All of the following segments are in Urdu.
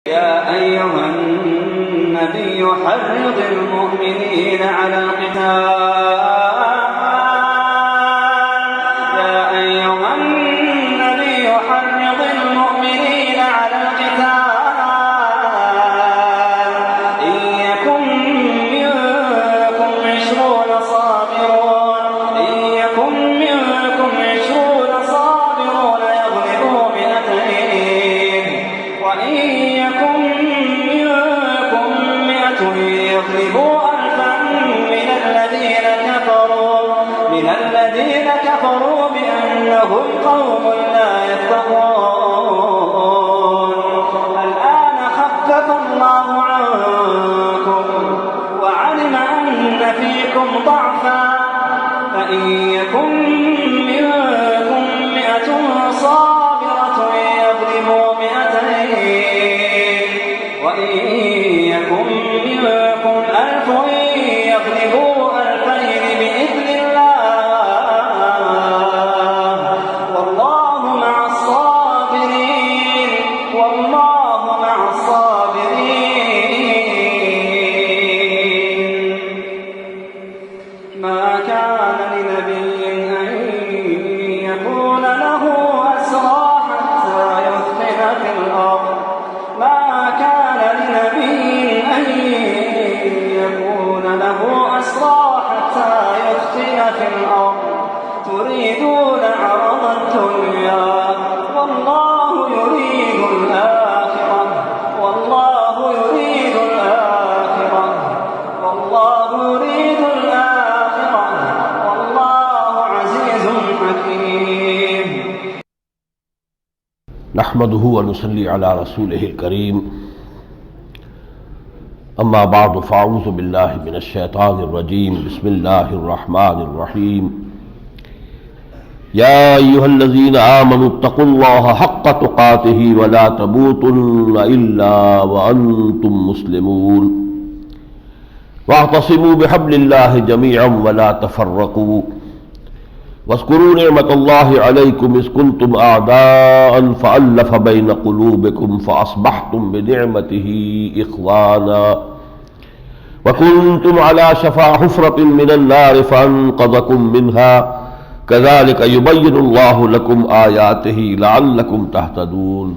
يا أيها النبي حرض المؤمنين على القتال يا أيها النبي حرض المؤمنين على القتال إن يكن منكم 20 صابرون يغلبوا 200 وإن يكن منكم 100 يغلبوا 1000 من الذين كفروا بأنهم قوم لا يفقهون الآن خفف الله عنكم وعلم أن فيكم ضعفا فإن يكن منكم 100 صابرة يغلبوا 200 وإن يكن منكم 1000 يغلبوا 2000 بإذن الله والله مع الصابرين ما كان لنبي أن يكون له أسرى حتى يثخن في الأرض تريدون عرض الدنيا والله يريد الآخرة والله عزيز حكيم. نحمده ونصلي على رسوله الكريم اما بعد فاعوذ باللہ من الشیطان الرجیم بسم اللہ الرحمن الرحیم یا ایہا الذین آمنوا اتقوا اللہ حق تقاتہ ولا تموتن الا وانتم مسلمون واعتصموا بحبل اللہ جميعا ولا تفرقوا واذکروا نعمت اللہ علیکم اذ کنتم اعداء فألف بین قلوبکم فاصبحتم بنعمتہ اخوانا وکنتم علی شفا حفرة من النار فانقذکم منها كذلك يبين الله لكم آیاتہ لعلکم تہتدون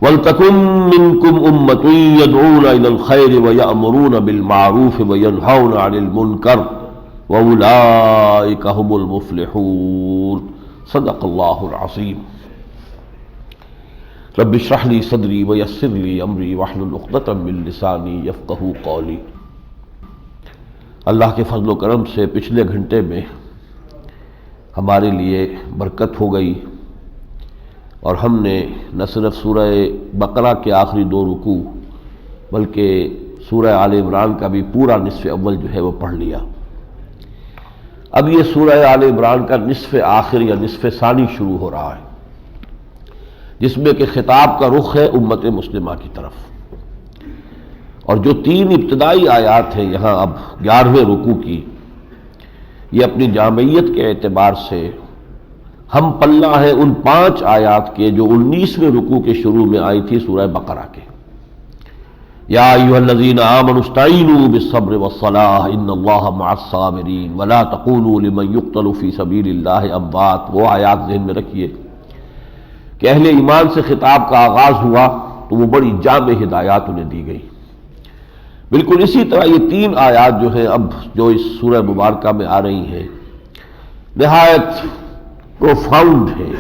ولتکن منکم امة يدعون إلى الخير ويأمرون بالمعروف وينهون عن المنکر وَأُولَئِكَ هُمُ الْمُفْلِحُونَ صدق اللہ العظیم. رب اشرح لي صدری ويسر لي امری واحلل عقدۃ من لسانی یفقہوا قولی. اللہ کے فضل و کرم سے پچھلے گھنٹے میں ہمارے لیے برکت ہو گئی اور ہم نے نہ صرف سورہ بقرہ کے آخری 2 رکوع بلکہ سورہ آل عمران کا بھی پورا نصف اول جو ہے وہ پڑھ لیا. اب یہ سورہ آل عمران کا نصف آخر یا نصف ثانی شروع ہو رہا ہے جس میں کہ خطاب کا رخ ہے امت مسلمہ کی طرف، اور جو 3 ابتدائی آیات ہیں یہاں اب 11ویں رکوع کی، یہ اپنی جامعیت کے اعتبار سے ہم پلہ ہے ان 5 آیات کے جو 19ویں رکوع کے شروع میں آئی تھی سورہ بقرہ کے. یا ایھا الذین آمنوا استعینوا بالصبر والصلاۃ ان اللہ مع الصابرین ولا تقولوا لمن یقتل فی سبیل اللہ اموات. وہ آیات ذہن میں رکھیے کہ اہل ایمان سے خطاب کا آغاز ہوا تو وہ بڑی جامع ہدایات انہیں دی گئی. بالکل اسی طرح یہ 3 آیات جو ہیں اب جو اس سورہ مبارکہ میں آ رہی ہیں نہایت پروفاؤنڈ ہیں.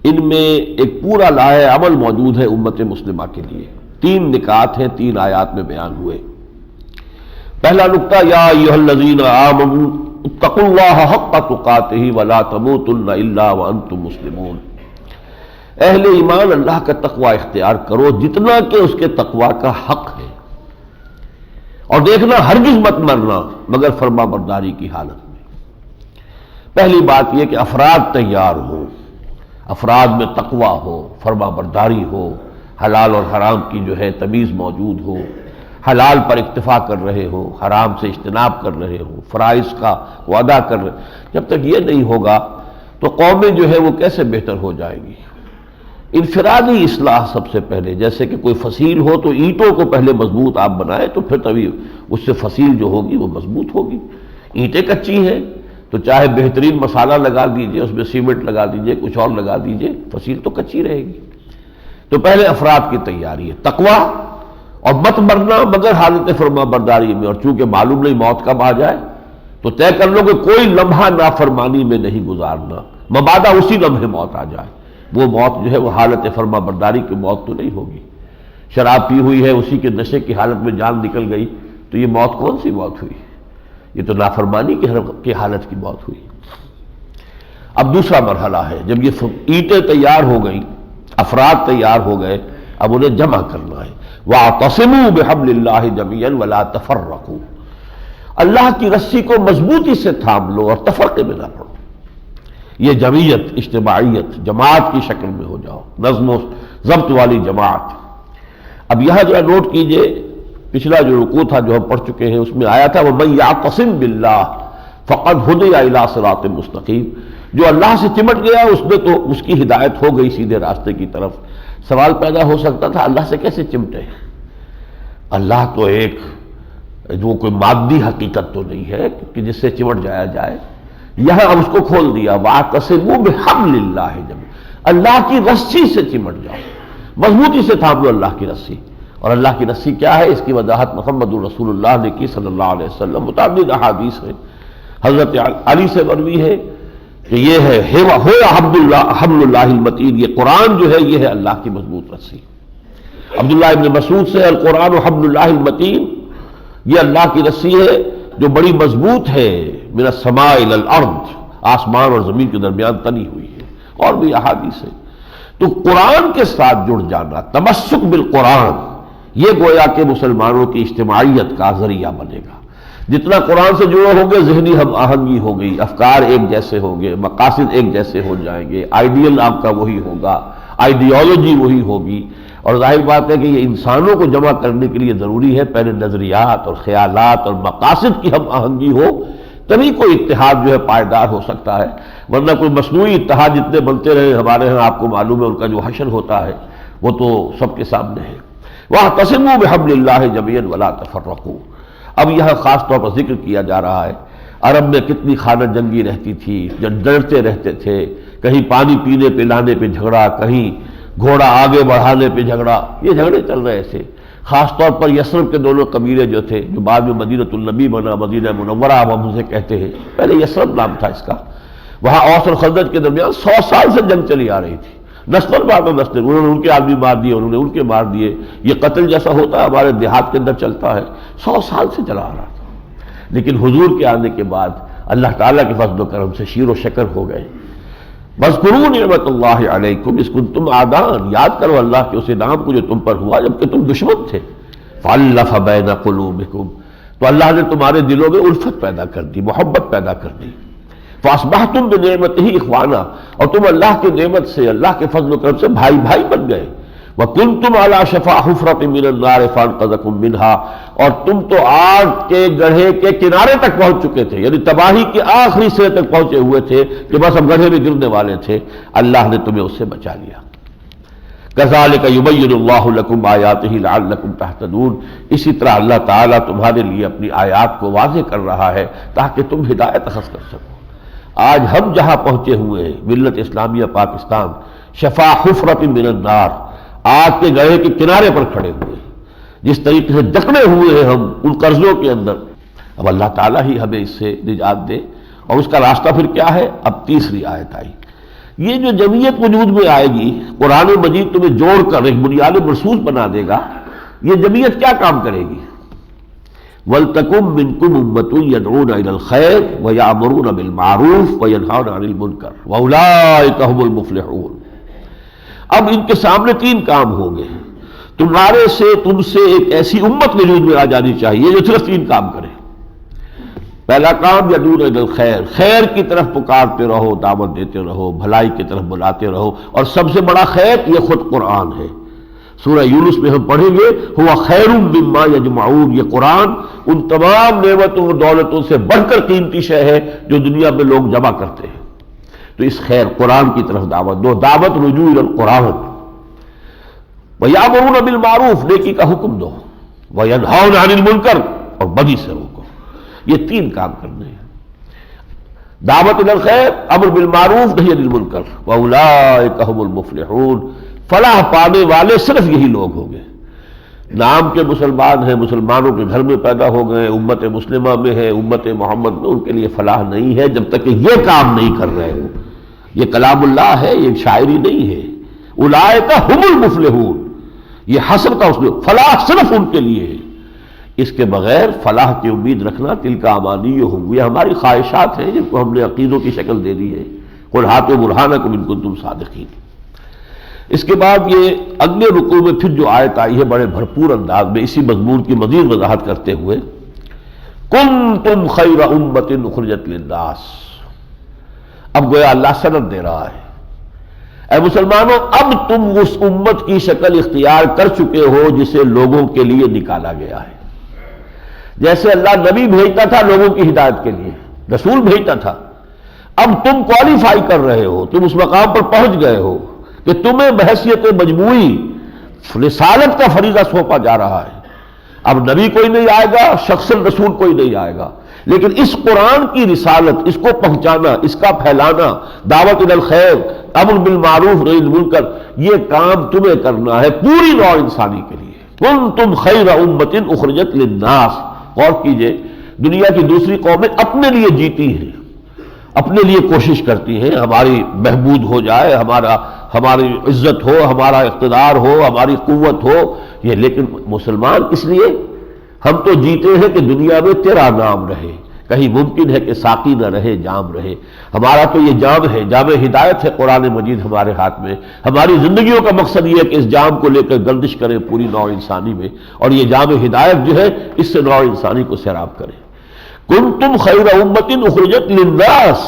ان میں ایک پورا لائحہ عمل موجود ہے امت مسلمہ کے لیے. 3 نکات ہیں 3 آیات میں بیان ہوئے. پہلا نکتہ یا ایھا الذین آمنوا اتقوا اللہ حق تقاتہ ولا تموتن الا وانتم مسلمون. اہل ایمان اللہ کا تقوی اختیار کرو جتنا کہ اس کے تقوی کا حق ہے، اور دیکھنا ہرگز مت مرنا مگر فرما برداری کی حالت میں. پہلی بات یہ کہ افراد تیار ہو، افراد میں تقوی ہو، فرما برداری ہو، حلال اور حرام کی جو ہے تمیز موجود ہو، حلال پر اکتفا کر رہے ہو، حرام سے اجتناب کر رہے ہو، فرائض کا وہ ادا کر رہے. جب تک یہ نہیں ہوگا تو قومیں جو ہے وہ کیسے بہتر ہو جائیں گی. انفرادی اصلاح سب سے پہلے، جیسے کہ کوئی فصیل ہو تو اینٹوں کو پہلے مضبوط آپ بنائیں تو پھر تبھی اس سے فصیل جو ہوگی وہ مضبوط ہوگی۔ اینٹیں کچی ہیں تو چاہے بہترین مسالہ لگا دیجئے، اس میں سیمنٹ لگا دیجئے، کچھ اور لگا دیجئے، فصیل تو کچی رہے گی۔ تو پہلے افراد کی تیاری ہے، تقویٰ، اور مت مرنا مگر حالت فرما برداری میں، اور چونکہ معلوم نہیں موت کب آ جائے تو طے کر لو کہ کوئی لمحہ نافرمانی میں نہیں گزارنا، مبادا اسی لمحے موت آ جائے۔ وہ موت جو ہے وہ حالت فرما برداری کی موت تو نہیں ہوگی۔ شراب پی ہوئی ہے، اسی کے نشے کی حالت میں جان نکل گئی تو یہ موت کون سی موت ہوئی؟ یہ تو نافرمانی کی حالت کی موت ہوئی۔ اب دوسرا مرحلہ ہے، جب یہ اینٹیں تیار ہو گئی، افراد تیار ہو گئے، اب انہیں جمع کرنا ہے۔ وَاعْتَصِمُوا بِحَبْلِ اللَّهِ جَمِيعًا وَلَا تَفَرَّقُوا، اللہ کی رسی کو مضبوطی سے تھام لو اور تفرقے میں نہ پڑو۔ یہ جمعیت، اجتماعیت، جماعت کی شکل میں ہو جاؤ، نظم و ضبط والی جماعت۔ اب یہاں جو نوٹ کیجئے، پچھلا جو رکوع تھا جو ہم پڑھ چکے ہیں اس میں آیا تھا وَمَن يَعْتَصِم بِاللَّهِ فَقَدْ هُدِيَ إِلَىٰ صِرَاطٍ مُسْتَقِيمٍ، جو اللہ سے چمٹ گیا اس میں تو اس کی ہدایت ہو گئی سیدھے راستے کی طرف۔ سوال پیدا ہو سکتا تھا اللہ سے کیسے چمٹے؟ اللہ تو ایک جو کوئی مادی حقیقت تو نہیں ہے کہ جس سے چمٹ جایا جائے۔ یہاں اب اس کو کھول دیا، وَاعْتَصِمُوا بِحَبْلِ اللَّهِ جَمِيعًا، اللہ کی رسی سے چمٹ جاؤ، مضبوطی سے تھام لو اللہ کی رسی۔ اور اللہ کی رسی کیا ہے اس کی وضاحت محمد رسول اللہ نے کی صلی اللہ علیہ وسلم۔ متعدد احادیث ہیں، حضرت علی سے مروی ہے کہ یہ ہے حبل اللہ المتین، یہ قرآن جو ہے یہ ہے اللہ کی مضبوط رسی۔ عبداللہ ابن مسعود سے القرآن حبل اللہ المتین، یہ اللہ کی رسی ہے جو بڑی مضبوط ہے، من السماء الی الارض، آسمان اور زمین کے درمیان تنی ہوئی ہے۔ اور بھی احادیث ہے۔ تو قرآن کے ساتھ جڑ جانا، تمسک بالقرآن، یہ گویا کہ مسلمانوں کی اجتماعیت کا ذریعہ بنے گا۔ جتنا قرآن سے جڑے ہوں گے ذہنی ہم آہنگی ہو گئی، افکار ایک جیسے ہوں گے، مقاصد ایک جیسے ہو جائیں گے، آئیڈیل آپ کا وہی ہوگا، آئیڈیالوجی وہی ہوگی۔ اور ظاہر بات ہے کہ یہ انسانوں کو جمع کرنے کے لیے ضروری ہے پہلے نظریات اور خیالات اور مقاصد کی ہم آہنگی ہو، تبھی کوئی اتحاد جو ہے پائیدار ہو سکتا ہے۔ ورنہ کوئی مصنوعی اتحاد جتنے بنتے رہے، ہمارے ہاں آپ کو معلوم ہے ان کا جو حشر ہوتا ہے وہ تو سب کے سامنے ہے۔ وَاعْتَصِمُوا بِحَبْلِ اللَّهِ جَمِيعًا وَلَا تَفَرَّقُوا۔ اب یہاں خاص طور پر ذکر کیا جا رہا ہے عرب میں کتنی خانہ جنگی رہتی تھی، جب ڈرتے رہتے تھے، کہیں پانی پینے پلانے پہ جھگڑا، کہیں گھوڑا آگے بڑھانے پہ جھگڑا، یہ جھگڑے چل رہے تھے۔ خاص طور پر یثرب کے دونوں قبیلے جو تھے، جو بعد میں مدینۃ النبی بنا، مدینہ منورہ اب ہم اسے کہتے ہیں، پہلے یثرب نام تھا اس کا، وہاں اوس اور خزرج کے درمیان 100 سال سے جنگ چلی آ رہی تھی، نسل بعد نسل، انہوں نے ان کے آدمی مار دیے، انہوں نے ان کے مار دیے۔ یہ قتل جیسا ہوتا ہے ہمارے دیہات کے اندر چلتا ہے، 100 سال سے چلا آ رہا تھا۔ لیکن حضور کے آنے کے بعد اللہ تعالیٰ کے فضل و کرم سے شیر و شکر ہو گئے۔ وَاذْكُرُوا نِعْمَتَ اللَّهِ عَلَيْكُمْ إِذْ كُنتُمْ أَعْدَاءً، یاد کرو اللہ کے اس انعام کو جو تم پر ہوا جبکہ تم دشمن تھے۔ فَأَلَّفَ بَيْنَ قُلُوبِكُمْ، تو اللہ نے تمہارے دلوں میں الفت پیدا کر دی، محبت پیدا کر دی۔ فَأَصْبَحْتُمْ بِنِعْمَتِهِ إِخْوَانًا، اور تم اللہ کی نعمت سے، اللہ کے فضل و کرم سے بھائی بھائی بن گئے۔ وَكُنْتُمْ عَلَى شَفَا حُفْرَةٍ مِّنَ النَّارِ فَأَنقَذَكُم مِّنْهَا، اور تم تو آگ کے گڑھے کے کنارے تک پہنچ چکے تھے، یعنی تباہی کے آخری سرے تک پہنچے ہوئے تھے کہ بس اب گڑھے میں گرنے والے تھے، اللہ نے تمہیں اس سے بچا لیا۔ كَذَلِكَ يُبَيِّنُ اللَّهُ لَكُمْ آيَاتِهِ لَعَلَّكُمْ تَهْتَدُونَ، اسی طرح اللہ تعالیٰ تمہارے لیے اپنی آیات کو واضح کر رہا ہے تاکہ تم ہدایت اخذ کر سکو۔ آج ہم جہاں پہنچے ہوئے ہیں، ملت اسلامیہ پاکستان، شفا حفرۃ من النار، آگ کے گڑھے کے کنارے پر کھڑے ہوئے، جس طریقے سے جکڑے ہوئے ہیں ہم ان قرضوں کے اندر، اب اللہ تعالیٰ ہی ہمیں اس سے نجات دے۔ اور اس کا راستہ پھر کیا ہے؟ اب تیسری آیت آئی، یہ جو جمعیت وجود میں آئے گی، قرآن مجید تمہیں جوڑ کر ایک بنیاد مرصوص بنا دے گا۔ یہ جمعیت کیا کام کرے گی؟ وَلْتَكُن مِّنكُمْ أُمَّةٌ يَدْعُونَ إِلَى الْخَيْرِ وَيَأْمُرُونَ بِالْمَعْرُوفِ وَيَنْهَوْنَ عَنِ الْمُنكَرِ وَأُولَٰئِكَ هُمُ الْمُفْلِحُونَ۔ اب ان کے سامنے تین کام ہوں گے، تم سے ایک ایسی امت وجود میں آ جانی چاہیے جو صرف تین کام کرے۔ پہلا کام یدعون الی الخیر، خیر کی طرف پکارتے رہو، دعوت دیتے رہو، بھلائی کی طرف بلاتے رہو، اور سب سے بڑا خیر یہ خود قرآن ہے۔ سورہ یونس میں ہم پڑھیں گے ہوا خیر مما یجمعون، یہ قرآن ان تمام نعمتوں اور دولتوں سے بڑھ کر قیمتی شے ہے جو دنیا میں لوگ جمع کرتے ہیں۔ تو اس خیر قرآن کی طرف دعوت دو، دعوت رجوع الی القرآن، وَيَأْمُرُونَ بِالْمَعْرُوفِ نیکی کا حکم دو، وَيَنْهَوْنَ عَنِ الْمُنْکَرِ اور بدی سے روکو. یہ تین کام کرنے ہیں: دعوت الی الخیر، امر بالمعروف، نہی عن المنکر. وَأُولَٰئِکَ هُمُ الْمُفْلِحُونَ فلاح پانے والے صرف یہی لوگ ہوں گے. نام کے مسلمان ہیں، مسلمانوں کے گھر میں پیدا ہو گئے، امت مسلمہ میں ہے، امت محمد میں، ان کے لیے فلاح نہیں ہے جب تک کہ یہ کام نہیں کر رہے ہو. یہ کلام اللہ ہے، یہ شاعری نہیں ہے. اولئک هم المفلحون، یہ حسر کا اس میں فلاح صرف ان کے لیے ہے. اس کے بغیر فلاح کی امید رکھنا تلک امانیہم، یہ ہماری خواہشات ہیں جن کو ہم نے عقیدوں کی شکل دے دی ہے. قل ہاتوا برہانکم ان کنتم صادقین. اس کے بعد یہ اگلے رکوع میں پھر جو آیت آئی ہے بڑے بھرپور انداز میں اسی مضمون کی مزید وضاحت کرتے ہوئے، کنتم خیر امۃ اخرجت للناس. اب گویا اللہ سند دے رہا ہے، اے مسلمانوں اب تم اس امت کی شکل اختیار کر چکے ہو جسے لوگوں کے لیے نکالا گیا ہے. جیسے اللہ نبی بھیجتا تھا لوگوں کی ہدایت کے لیے، رسول بھیجتا تھا، اب تم کوالیفائی کر رہے ہو، تم اس مقام پر پہنچ گئے ہو کہ تمہیں بحیثیت مجموعی رسالت کا فریضہ سونپا جا رہا ہے. اب نبی کوئی نہیں آئے گا، شخص رسول کوئی نہیں آئے گا، لیکن اس قرآن کی رسالت، اس کو پہنچانا، اس کا پھیلانا، دعوت الی الخیر، امر بالمعروف نہی عن المنکر، یہ کام تمہیں کرنا ہے پوری نوع انسانی کے لیے. کنتم خیر امۃ اخرجت للناس. غور کیجئے، دنیا کی دوسری قومیں اپنے لیے جیتی ہیں، اپنے لیے کوشش کرتی ہیں ہماری بہبود ہو جائے، ہماری عزت ہو، ہمارا اقتدار ہو، ہماری قوت ہو. یہ لیکن مسلمان اس لیے ہم تو جیتے ہیں کہ دنیا میں تیرا نام رہے. کہیں ممکن ہے کہ ساقی نہ رہے، جام رہے. ہمارا تو یہ جام ہے، جام ہدایت ہے قرآن مجید ہمارے ہاتھ میں. ہماری زندگیوں کا مقصد یہ ہے کہ اس جام کو لے کر گردش کریں پوری نوع انسانی میں، اور یہ جام ہدایت جو ہے اس سے نوع انسانی کو سیراب کریں. کنتم خیر امۃ اخرجت للناس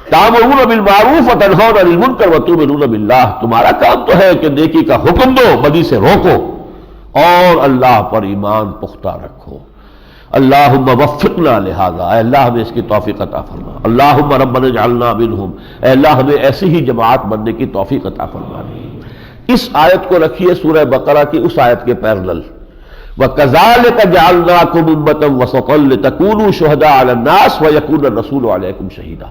تأمرون بالمعروف وتنہون عن المنکر وتؤمنون باللہ. تمہارا کام تو ہے کہ نیکی کا حکم دو، بدی سے روکو، اور اللہ پر ایمان پختہ رکھو. اللہم وفقنا لہذا، اے اللہ ہمیں اس کی توفیق عطا فرما. اللہم ربنا اجعلنا منہم، اے اللہ ہمیں ایسی ہی جماعت بننے کی توفیق عطا فرما. اس آیت کو رکھیے سورہ بقرہ کی اس آیت کے پیرلل، وَكَذَلِكَ جَعَلْنَاكُمْ أُمَّةً وَسَطًا لِتَكُونُوا شُهَدَاءَ عَلَى النَّاسِ وَيَكُونَ الرَّسُولُ عَلَيْكُمْ شَهِيدًا.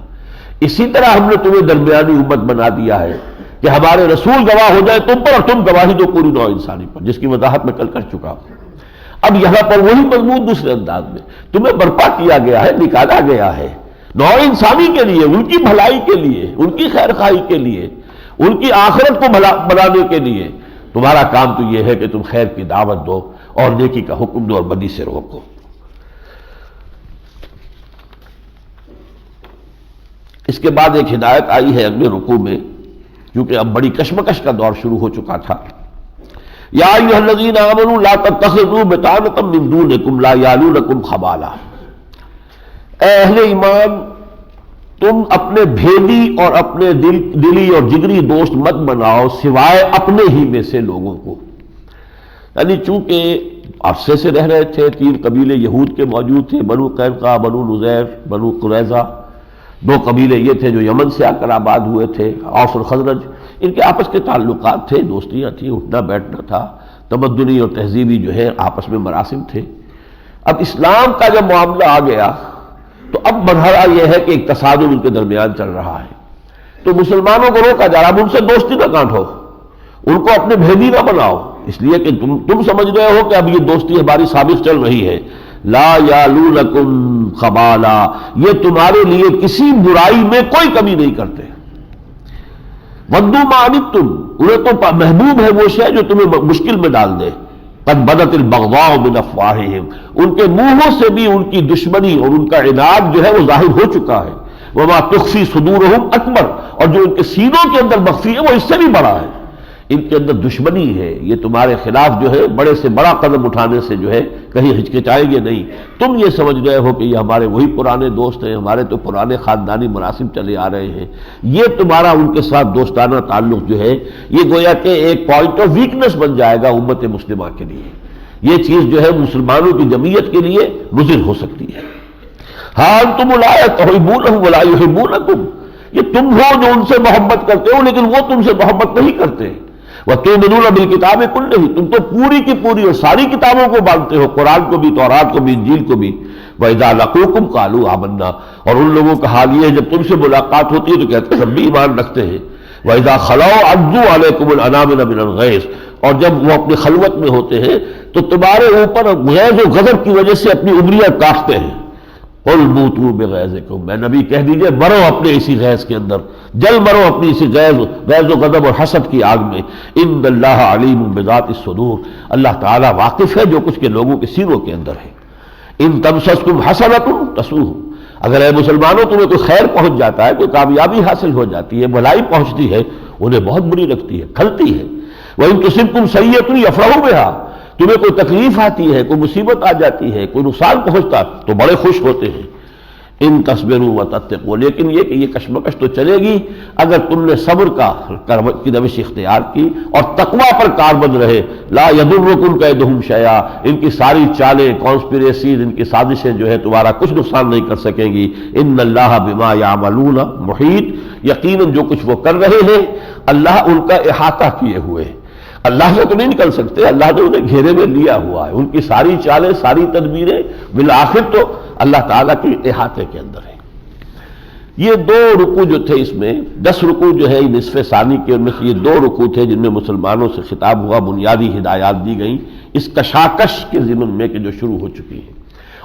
اسی طرح ہم نے تمہیں درمیانی امت بنا دیا ہے کہ ہمارے رسول گواہ ہو جائے تم پر، اور تم گواہی دو پوری نوع انسانی پر، جس کی وضاحت میں کل کر چکا ہوں. اب یہاں پر وہی مضمون دوسرے انداز میں تمہیں برپا کیا گیا ہے، نکالا گیا ہے نوع انسانی کے لیے، ان کی بھلائی کے لیے، ان کی خیر خواہی کے لیے، ان کی آخرت کو بنانے کے لیے. تمہارا کام تو یہ ہے کہ تم خیر کی دعوت دو اور نیکی کا حکم دو اور بدی سے روکو. اس کے بعد ایک ہدایت آئی ہے اگلے رکوع میں، کیونکہ اب بڑی کشمکش کا دور شروع ہو چکا تھا. یا ایھا الذین آمنوا لا تتخذوا بطانۃ من دونکم لا یالونکم خبالا. اے اہل ایمان، تم اپنے بھیدی اور اپنے دلی اور جگری دوست مت بناؤ سوائے اپنے ہی میں سے لوگوں کو. یعنی چونکہ عرصے سے رہ رہے تھے، 3 قبیلے یہود کے موجود تھے، بنو قینقاع، بنو نذیر، بنو قریظہ. 2 قبیلے یہ تھے جو یمن سے آ کر آباد ہوئے تھے، اوس اور خزرج. ان کے آپس کے تعلقات تھے، دوستیاں تھیں، اٹھنا بیٹھنا تھا، تمدنی اور تہذیبی جو ہے آپس میں مراسم تھے. اب اسلام کا جب معاملہ آ گیا تو اب مرحلہ یہ ہے کہ ایک تصادم ان کے درمیان چل رہا ہے. تو مسلمانوں کو روکا جا رہا، اب ان سے دوستی نہ کاٹو، ان کو اپنے بھیدی نہ بناؤ، اس لیے کہ تم سمجھ رہے ہو کہ اب یہ دوستی ہماری ثابت چل رہی ہے. لا یالونکم خبالا، یہ تمہارے لیے کسی برائی میں کوئی کمی نہیں کرتے. ودوا ما عنتم، انہیں تو محبوب ہے وہ شے جو تمہیں مشکل میں ڈال دے. قد بدت البغضاء من افواہہم، ان کے منہوں سے بھی ان کی دشمنی اور ان کا عناد جو ہے وہ ظاہر ہو چکا ہے. وما تخفی صدورہم اکبر، اور جو ان کے سینوں کے اندر مخفی ہے وہ اس سے بھی بڑا ہے. ان کے اندر دشمنی ہے، یہ تمہارے خلاف جو ہے بڑے سے بڑا قدم اٹھانے سے جو ہے کہیں ہچکچائیں گے نہیں. تم یہ سمجھ رہے ہو کہ یہ ہمارے وہی پرانے دوست ہیں، ہمارے تو پرانے خاندانی مراسم چلے آ رہے ہیں. یہ تمہارا ان کے ساتھ دوستانہ تعلق جو ہے یہ گویا کہ ایک پوائنٹ آف ویکنس بن جائے گا امت مسلمہ کے لیے. یہ چیز جو ہے مسلمانوں کی جمعیت کے لیے مضر ہو سکتی ہے. ہاں انتم اولئک تحبونہم ولا یحبونکم، یہ تم ہو جو ان سے محبت کرتے ہو لیکن وہ تم سے محبت نہیں کرتے. وَتُؤْمِنُونَ بِالْكِتَابِ كُلِّهِ، تم تو پوری کی پوری اور ساری کتابوں کو مانتے ہو، قرآن کو بھی، تورات کو بھی، انجیل کو بھی. وَإِذَا لَقُوكُمْ قَالُوا آمَنَّا، اور ان لوگوں کا حال یہ ہے جب تم سے ملاقات ہوتی ہے تو کہتے ہیں ہم بھی ایمان رکھتے ہیں. وَإِذَا خَلَوْا عَضُّوا عَلَيْكُمُ الْأَنَامِلَ مِنَ الْغَيْظِ، اور جب وہ اپنی خلوت میں ہوتے ہیں تو تمہارے اوپر غیظ و غضب کی وجہ سے اپنی انگلیاں کاٹتے ہیں. قُلْ مُوتُوا بِغَیظِکُم، میں نبی کہہ دیجئے مرو اپنے اسی غیظ کے اندر، جل مرو اپنی اسی غیظ و غضب اور حسد کی آگ میں. ان اللہ علیم بذات الصدور، اللہ تعالیٰ واقف ہے جو کچھ کے لوگوں کے سینوں کے اندر ہے. ان تمسسکم حسنۃ تسؤہم، اگر اے مسلمانوں تمہیں کوئی خیر پہنچ جاتا ہے، کوئی کامیابی حاصل ہو جاتی ہے، بھلائی پہنچتی ہے، انہیں بہت بری لگتی ہے، کھلتی ہے. وَإِن تُصِبْكُمْ سَیِّئَةٌ یفرحوا بِہَا، تمہیں کوئی تکلیف آتی ہے، کوئی مصیبت آ جاتی ہے، کوئی نقصان پہنچتا تو بڑے خوش ہوتے ہیں. ان تصبروا وتتقوا، لیکن یہ کہ یہ کشمکش تو چلے گی اگر تم نے صبر کی روش اختیار کی اور تقوی پر کاربند رہے. لا یضرکم کیدہم شیئا، ان کی ساری چالیں، کانسپریسیز، ان کی سازشیں جو ہے تمہارا کچھ نقصان نہیں کر سکیں گی. ان اللہ بما یعملون محیط، یقیناً جو کچھ وہ کر رہے ہیں اللہ ان کا احاطہ کیے ہوئے ہے. اللہ سے تو نہیں نکل سکتے، اللہ نے انہیں گھیرے میں لیا ہوا ہے، ان کی ساری چالیں، ساری تدبیریں بالآخر تو اللہ تعالیٰ کے احاطے کے اندر ہے. یہ دو رکوع جو تھے، اس میں 10 رکوع جو ہے نصف ثانی کے، ان میں سے یہ 2 رکوع تھے جن میں مسلمانوں سے خطاب ہوا، بنیادی ہدایات دی گئیں اس کشاکش کے ضمن میں کہ جو شروع ہو چکی ہے،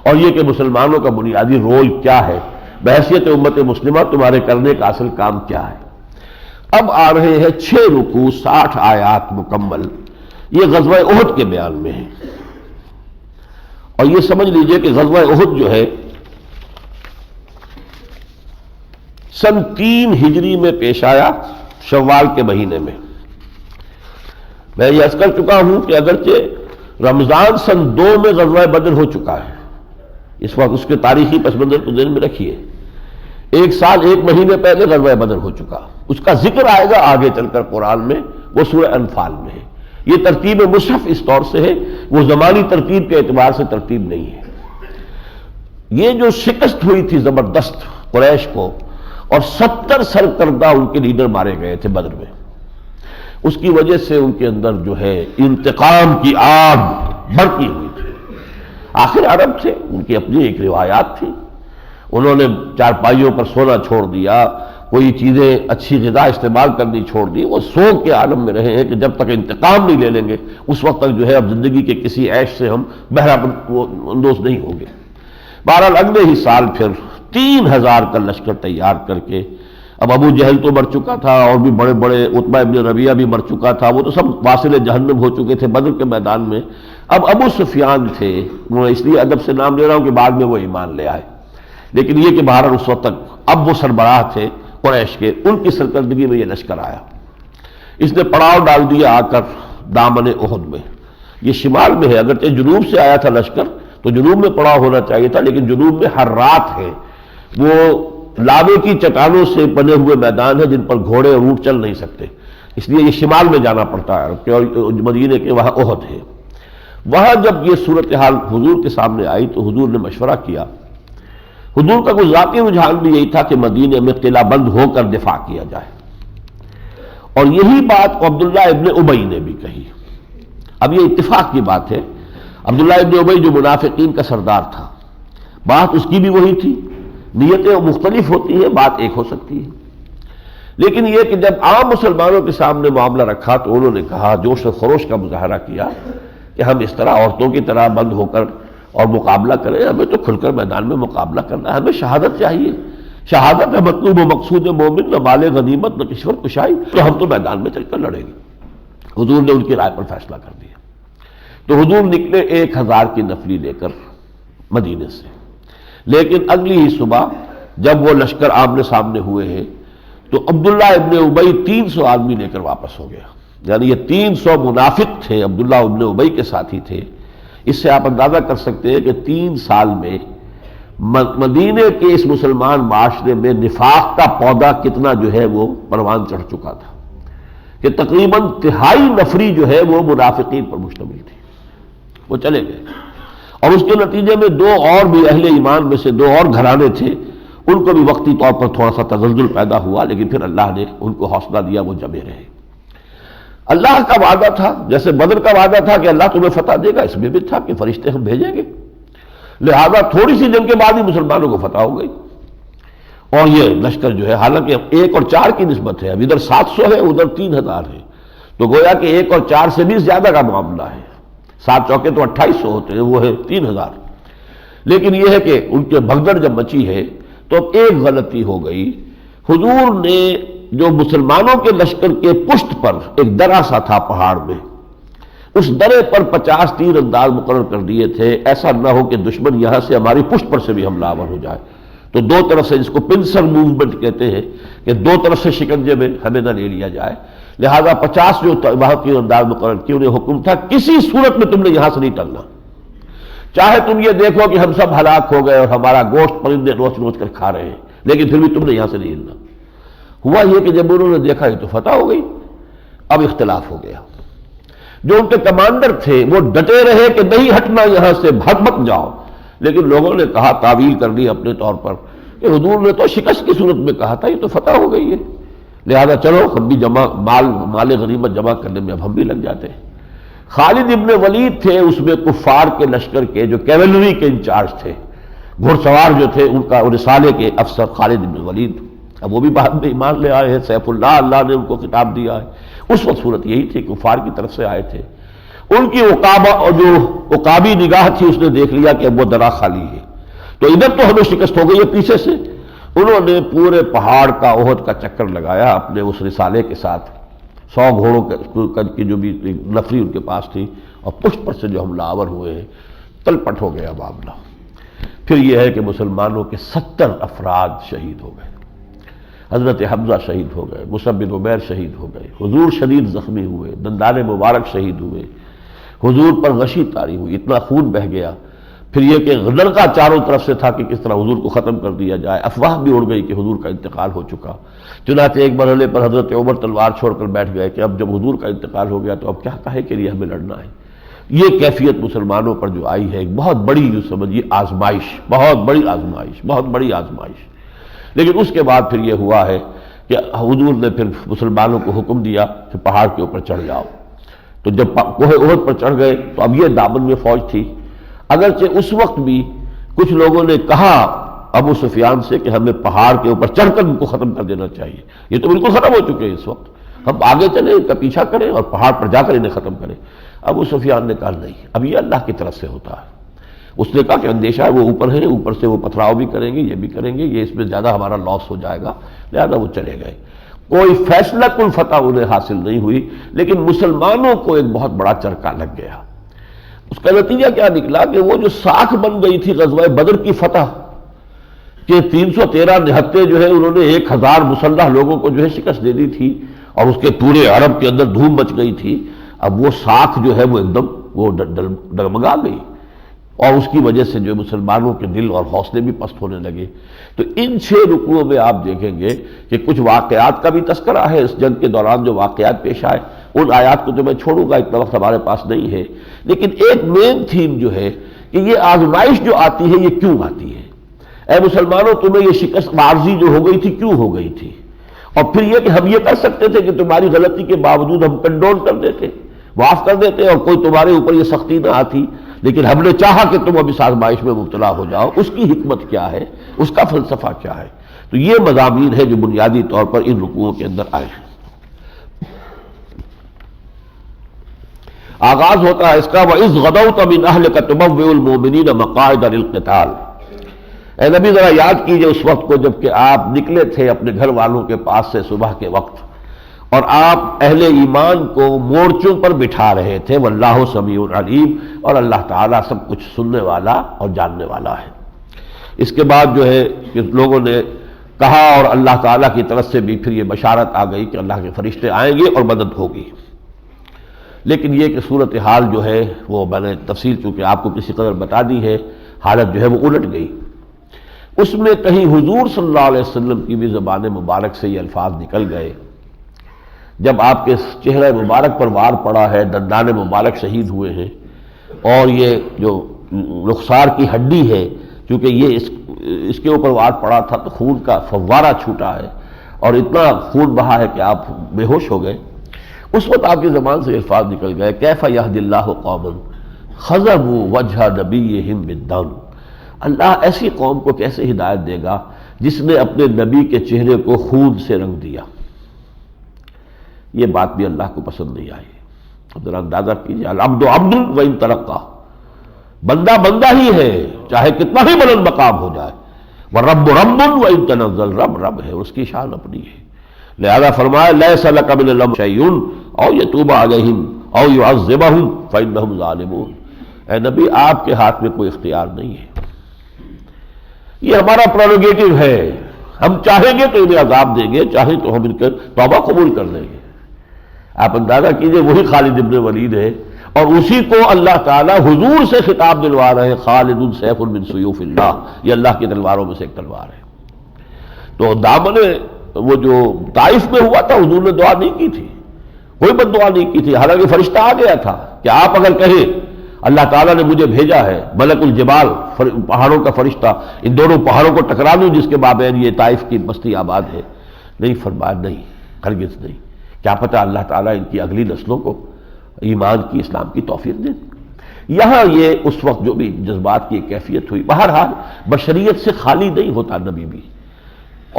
اور یہ کہ مسلمانوں کا بنیادی رول کیا ہے، بحیثیت امت مسلمہ تمہارے کرنے کا اصل کام کیا ہے. اب آ رہے ہیں 6 رکوع 60 آیات مکمل، یہ غزوہ احد کے بیان میں ہے. اور یہ سمجھ لیجئے کہ غزوہ احد جو ہے سن 3 ہجری میں پیش آیا، شوال کے مہینے میں. میں یہ عرض کر چکا ہوں کہ اگرچہ رمضان سن 2 میں غزوہ بدر ہو چکا ہے، اس وقت اس کے تاریخی پس منظر کو ذہن میں رکھیے، 1 سال 1 مہینے پہلے غزوہ بدر ہو چکا. اس کا ذکر آئے گا آگے چل کر قرآن میں، وہ سورہ انفال میں ہے. یہ ترتیب مصحف اس طور سے ہے، وہ زمانی ترتیب کے اعتبار سے ترتیب نہیں ہے. یہ جو شکست ہوئی تھی زبردست قریش کو، اور 70 سرکردہ ان کے لیڈر مارے گئے تھے بدر میں، اس کی وجہ سے ان کے اندر جو ہے انتقام کی آگ بھڑکی ہوئی تھی. آخر عرب تھے، ان کی اپنی ایک روایات تھی، انہوں نے چارپائیوں پر سونا چھوڑ دیا، کوئی چیزیں اچھی غذا استعمال کرنی چھوڑ دی. وہ سوگ کے عالم میں رہے ہیں کہ جب تک انتقام نہیں لے لیں گے اس وقت تک جو ہے اب زندگی کے کسی عیش سے ہم بہرہ اندوز نہیں ہوں گے. بہرحال اگلے ہی سال پھر 3000 کا لشکر تیار کر کے، اب ابو جہل تو مر چکا تھا اور بھی بڑے بڑے، عتبہ ابن ربیعہ بھی مر چکا تھا، وہ تو سب واصل جہنم ہو چکے تھے بدر کے میدان میں. اب ابو سفیان تھے، میں اس لیے ادب سے نام لے رہا ہوں کہ بعد میں وہ ایمان لے آئے، لیکن یہ کہ بہرحال اس وقت تک اب وہ سربراہ تھے قریش کے، ان کی سرکردگی میں یہ لشکر آیا. اس نے پڑاؤ ڈال دیا آ کر دامن احد میں. یہ شمال میں ہے، اگرچہ جنوب سے آیا تھا لشکر تو جنوب میں پڑاؤ ہونا چاہیے تھا، لیکن جنوب میں ہر رات ہے، وہ لاوے کی چٹانوں سے بنے ہوئے میدان ہیں جن پر گھوڑے اور اونٹ چل نہیں سکتے، اس لیے یہ شمال میں جانا پڑتا ہے، اور مدینے کے وہاں احد ہے. وہاں جب یہ صورتحال حضور کے سامنے آئی تو حضور نے مشورہ کیا. حضور کا کوئی ذاتی رجحان بھی یہی تھا کہ مدینے میں قلعہ بند ہو کر دفاع کیا جائے، اور یہی بات عبداللہ ابن ابی نے بھی کہی. اب یہ اتفاق کی بات ہے، عبداللہ ابن ابی جو منافقین کا سردار تھا، بات اس کی بھی وہی تھی، نیتیں مختلف ہوتی ہیں، بات ایک ہو سکتی ہے، لیکن یہ کہ جب عام مسلمانوں کے سامنے معاملہ رکھا تو انہوں نے کہا، جوش و خروش کا مظاہرہ کیا کہ ہم اس طرح عورتوں کی طرح بند ہو کر اور مقابلہ کریں، ہمیں تو کھل کر میدان میں مقابلہ کرنا ہے، ہمیں شہادت چاہیے، شہادت ہے مطلوب و مقصود مومن، نہ مال غنیمت نہ کشور کشائی، تو ہم تو میدان میں چل کر لڑیں گے. حضور نے ان کی رائے پر فیصلہ کر دیا. تو حضور نکلے 1000 کی نفری لے کر مدینے سے، لیکن اگلی ہی صبح جب وہ لشکر آمنے سامنے ہوئے ہیں تو عبداللہ ابن ابی 300 آدمی لے کر واپس ہو گیا. یعنی یہ 300 منافق تھے، عبداللہ ابن ابی کے ساتھی تھے. اس سے آپ اندازہ کر سکتے ہیں کہ 3 سال میں مدینے کے اس مسلمان معاشرے میں نفاق کا پودا کتنا جو ہے وہ پروان چڑھ چکا تھا، کہ تقریباً 1/3 نفری جو ہے وہ منافقین پر مشتمل تھی. وہ چلے گئے، اور اس کے نتیجے میں 2 اور بھی اہل ایمان میں سے 2 اور گھرانے تھے، ان کو بھی وقتی طور پر تھوڑا سا تزلزل پیدا ہوا، لیکن پھر اللہ نے ان کو حوصلہ دیا، وہ جمے رہے. اللہ کا وعدہ تھا، جیسے بدر کا وعدہ تھا کہ اللہ تمہیں فتح دے گا، اس میں بھی تھا کہ فرشتے ہم بھیجیں گے، لہذا تھوڑی سی جنگ کے بعد ہی مسلمانوں کو فتح ہو گئی۔ اور یہ لشکر جو ہے حالانکہ 1 اور 4 کی نسبت ہے، اب ادھر 700 ہے ادھر 3000 ہے، تو گویا کہ 1 اور 4 سے بھی زیادہ کا معاملہ ہے، 7 چوکے تو 2800 ہوتے ہیں، وہ ہے 3000۔ لیکن یہ ہے کہ ان کے بھگدڑ جب مچی ہے تو اب ایک غلطی ہو گئی، حضور نے جو مسلمانوں کے لشکر کے پشت پر ایک درہ سا تھا پہاڑ میں، اس درے پر 50 تیر انداز مقرر کر دیے تھے، ایسا نہ ہو کہ دشمن یہاں سے ہماری پشت پر سے بھی حملہ آور ہو جائے، تو دو طرف سے، جس کو پنسر موومنٹ کہتے ہیں کہ دو طرف سے شکنجے میں ہمیں نہ لے لیا جائے، لہذا 50 جو وہاں کی انداز مقرر کی، انہیں حکم تھا کسی صورت میں تم نے یہاں سے نہیں ٹلنا، چاہے تم یہ دیکھو کہ ہم سب ہلاک ہو گئے اور ہمارا گوشت پرندے نوچ نوچ کر کھا رہے ہیں، لیکن پھر بھی تم نے یہاں سے نہیں ہلنا۔ ہوا یہ کہ جب انہوں نے دیکھا یہ تو فتح ہو گئی، اب اختلاف ہو گیا۔ جو ان کے کمانڈر تھے وہ ڈٹے رہے کہ نہیں ہٹنا یہاں سے، بھگ مت جاؤ، لیکن لوگوں نے کہا، تعویل کر لی اپنے طور پر کہ حضور نے تو شکست کی صورت میں کہا تھا، یہ تو فتح ہو گئی ہے، لہذا چلو ہم بھی مال غنیمت جمع کرنے میں اب ہم بھی لگ جاتے ہیں۔ خالد ابن ولید تھے اس میں کفار کے لشکر کے جو کیولری کے انچارج تھے، گھڑ سوار جو تھے، ان کا رسالے کے افسر خالد ابن ولید، اب وہ بھی بعد میں ایمان لے آئے ہیں، سیف اللہ، اللہ نے ان کو خطاب دیا ہے۔ اس وقت صورت یہی تھی، کفار کی طرف سے آئے تھے، ان کی عقابہ اور جو عقابی نگاہ تھی اس نے دیکھ لیا کہ اب وہ درہ خالی ہے، تو ادھر تو ہمیں شکست ہو گئی ہے پیچھے سے، انہوں نے پورے پہاڑ کا احد کا چکر لگایا اپنے اس رسالے کے ساتھ، 100 گھوڑوں کی جو بھی نفری ان کے پاس تھی، اور پشت پر سے جو حملہ آور ہوئے ہیں، تلپٹ ہو گیا معاملہ۔ پھر یہ ہے کہ مسلمانوں کے 70 افراد شہید ہو گئے، حضرت حمزہ شہید ہو گئے، مصعب بن عمیر شہید ہو گئے، حضور شدید زخمی ہوئے، دندان مبارک شہید ہوئے، حضور پر غشی طاری ہوئی، اتنا خون بہہ گیا۔ پھر یہ کہ لڑکا چاروں طرف سے تھا کہ کس طرح حضور کو ختم کر دیا جائے، افواہ بھی اڑ گئی کہ حضور کا انتقال ہو چکا، چنانچہ ایک مرحلے پر حضرت عمر تلوار چھوڑ کر بیٹھ گئے کہ اب جب حضور کا انتقال ہو گیا تو اب کیا کہے کے لیے ہمیں لڑنا ہے۔ یہ کیفیت مسلمانوں پر جو آئی ہے، ایک بہت بڑی جو سمجھیے آزمائش، بہت بڑی آزمائش، بہت بڑی آزمائش۔ لیکن اس کے بعد پھر یہ ہوا ہے کہ حضور نے پھر مسلمانوں کو حکم دیا کہ پہاڑ کے اوپر چڑھ جاؤ، تو جب کوہ احد پر چڑھ گئے تو اب یہ دامن میں فوج تھی، اگرچہ اس وقت بھی کچھ لوگوں نے کہا ابو سفیان سے کہ ہمیں پہاڑ کے اوپر چڑھ کر ان کو ختم کر دینا چاہیے، یہ تو بالکل ختم ہو چکے ہیں اس وقت، ہم آگے چلیں، ان کا پیچھا کریں اور پہاڑ پر جا کر انہیں ختم کریں۔ ابو سفیان نے کہا نہیں، اب یہ اللہ کی طرف سے ہوتا ہے، اس نے کہا کہ اندیشہ ہے وہ اوپر ہے، اوپر سے وہ پتھراؤ بھی کریں گے، یہ بھی کریں گے، یہ اس میں زیادہ ہمارا لاس ہو جائے گا، لہذا وہ چلے گئے۔ کوئی فیصلہ کن فتح انہیں حاصل نہیں ہوئی، لیکن مسلمانوں کو ایک بہت بڑا چرکا لگ گیا۔ اس کا نتیجہ کیا نکلا کہ وہ جو ساکھ بن گئی تھی غزوہ بدر کی فتح کہ 313 نہتے جو ہے انہوں نے 1000 مسلح لوگوں کو جو ہے شکست دے دی تھی، اور اس کے پورے عرب کے اندر دھوم مچ گئی تھی، اب وہ ساکھ جو ہے وہ ایک دم وہ ڈگمگا گئی، اور اس کی وجہ سے جو مسلمانوں کے دل اور حوصلے بھی پست ہونے لگے۔ تو ان 6 رکوعوں میں آپ دیکھیں گے کہ کچھ واقعات کا بھی تذکرہ ہے، اس جنگ کے دوران جو واقعات پیش آئے، ان آیات کو تو میں چھوڑوں گا، اتنا وقت ہمارے پاس نہیں ہے، لیکن ایک مین تھیم جو ہے کہ یہ آزمائش جو آتی ہے یہ کیوں آتی ہے؟ اے مسلمانوں، تمہیں یہ شکست عارضی جو ہو گئی تھی کیوں ہو گئی تھی؟ اور پھر یہ کہ ہم یہ کر سکتے تھے کہ تمہاری غلطی کے باوجود ہم کنڈول کر دیتے، معاف کر دیتے، اور کوئی تمہارے اوپر یہ سختی نہ آتی، لیکن ہم نے چاہا کہ تم اب اس آزمائش میں مبتلا ہو جاؤ۔ اس کی حکمت کیا ہے، اس کا فلسفہ کیا ہے؟ تو یہ مضامین ہے جو بنیادی طور پر ان رکوعوں کے اندر آئے ہیں۔ آغاز ہوتا ہے اس کا وَإِذْ غَدَوْتَ مِنْ أَهْلِكَ تُبَوِّئُ الْمُؤْمِنِينَ مَقَاعِدَ لِلْقِتَالِ۔ اے نبی ذرا یاد کیجئے اس وقت کو جب کہ آپ نکلے تھے اپنے گھر والوں کے پاس سے صبح کے وقت، اور آپ اہل ایمان کو مورچوں پر بٹھا رہے تھے، واللہ سمیع علیم، اور اللہ تعالیٰ سب کچھ سننے والا اور جاننے والا ہے۔ اس کے بعد جو ہے کہ لوگوں نے کہا، اور اللہ تعالیٰ کی طرف سے بھی پھر یہ بشارت آ گئی کہ اللہ کے فرشتے آئیں گے اور مدد ہوگی۔ لیکن یہ کہ صورتحال جو ہے وہ میں نے تفصیل چونکہ آپ کو کسی قدر بتا دی ہے، حالت جو ہے وہ الٹ گئی۔ اس میں کہیں حضور صلی اللہ علیہ وسلم کی بھی زبان مبارک سے یہ الفاظ نکل گئے، جب آپ کے چہرہ مبارک پر وار پڑا ہے، دندان مبارک شہید ہوئے ہیں، اور یہ جو رخسار کی ہڈی ہے، چونکہ یہ اس کے اوپر وار پڑا تھا تو خون کا فوارہ چھوٹا ہے، اور اتنا خون بہا ہے کہ آپ بے ہوش ہو گئے۔ اس وقت آپ کی زبان سے الفاظ نکل گئے کیف یہدی اللہ قوما خضبوا وجہ نبیہم بالدم، اللہ ایسی قوم کو کیسے ہدایت دے گا جس نے اپنے نبی کے چہرے کو خون سے رنگ دیا۔ یہ بات بھی اللہ کو پسند نہیں آئی۔ اب ذرا اندازہ کیجیے، العبد عبد وان ترقى، بندہ بندہ ہی ہے چاہے کتنا ہی بلند مقام ہو جائے، والرب رب وان تنزل، رب رب ہے، اس کی شان اپنی ہے۔ لہذا فرمایا لیس لک من الامر شیء او یتوب علیہم او یعذبہم فانہم ظالمون، اے نبی آپ کے ہاتھ میں کوئی اختیار نہیں ہے، یہ ہمارا پروگیٹو ہے، ہم چاہیں گے تو انہیں عذاب دیں گے، چاہیں تو ہم ان کے توبہ قبول کر لیں گے۔ آپ اندازہ کیجئے وہی خالد ابن ولید ہے اور اسی کو اللہ تعالیٰ حضور سے خطاب دلوا رہے ہیں، خالد سیف من سیوف اللہ، یہ اللہ کی تلواروں میں سے ایک تلوار ہے۔ تو دامن وہ جو طائف میں ہوا تھا حضور نے دعا نہیں کی تھی، کوئی بد دعا نہیں کی تھی، حالانکہ فرشتہ آ گیا تھا کہ آپ اگر کہیں اللہ تعالیٰ نے مجھے بھیجا ہے ملک الجبال پہاڑوں کا فرشتہ ان دونوں پہاڑوں کو ٹکرا دوں جس کے مابین یہ طائف کی بستی آباد ہے، نہیں فرمایا نہیں، ہرگز نہیں، کیا پتہ اللہ تعالیٰ ان کی اگلی نسلوں کو ایمان کی اسلام کی توفیق دے۔ یہاں یہ اس وقت جو بھی جذبات کی کیفیت ہوئی، بہرحال بشریت سے خالی نہیں ہوتا نبی بھی،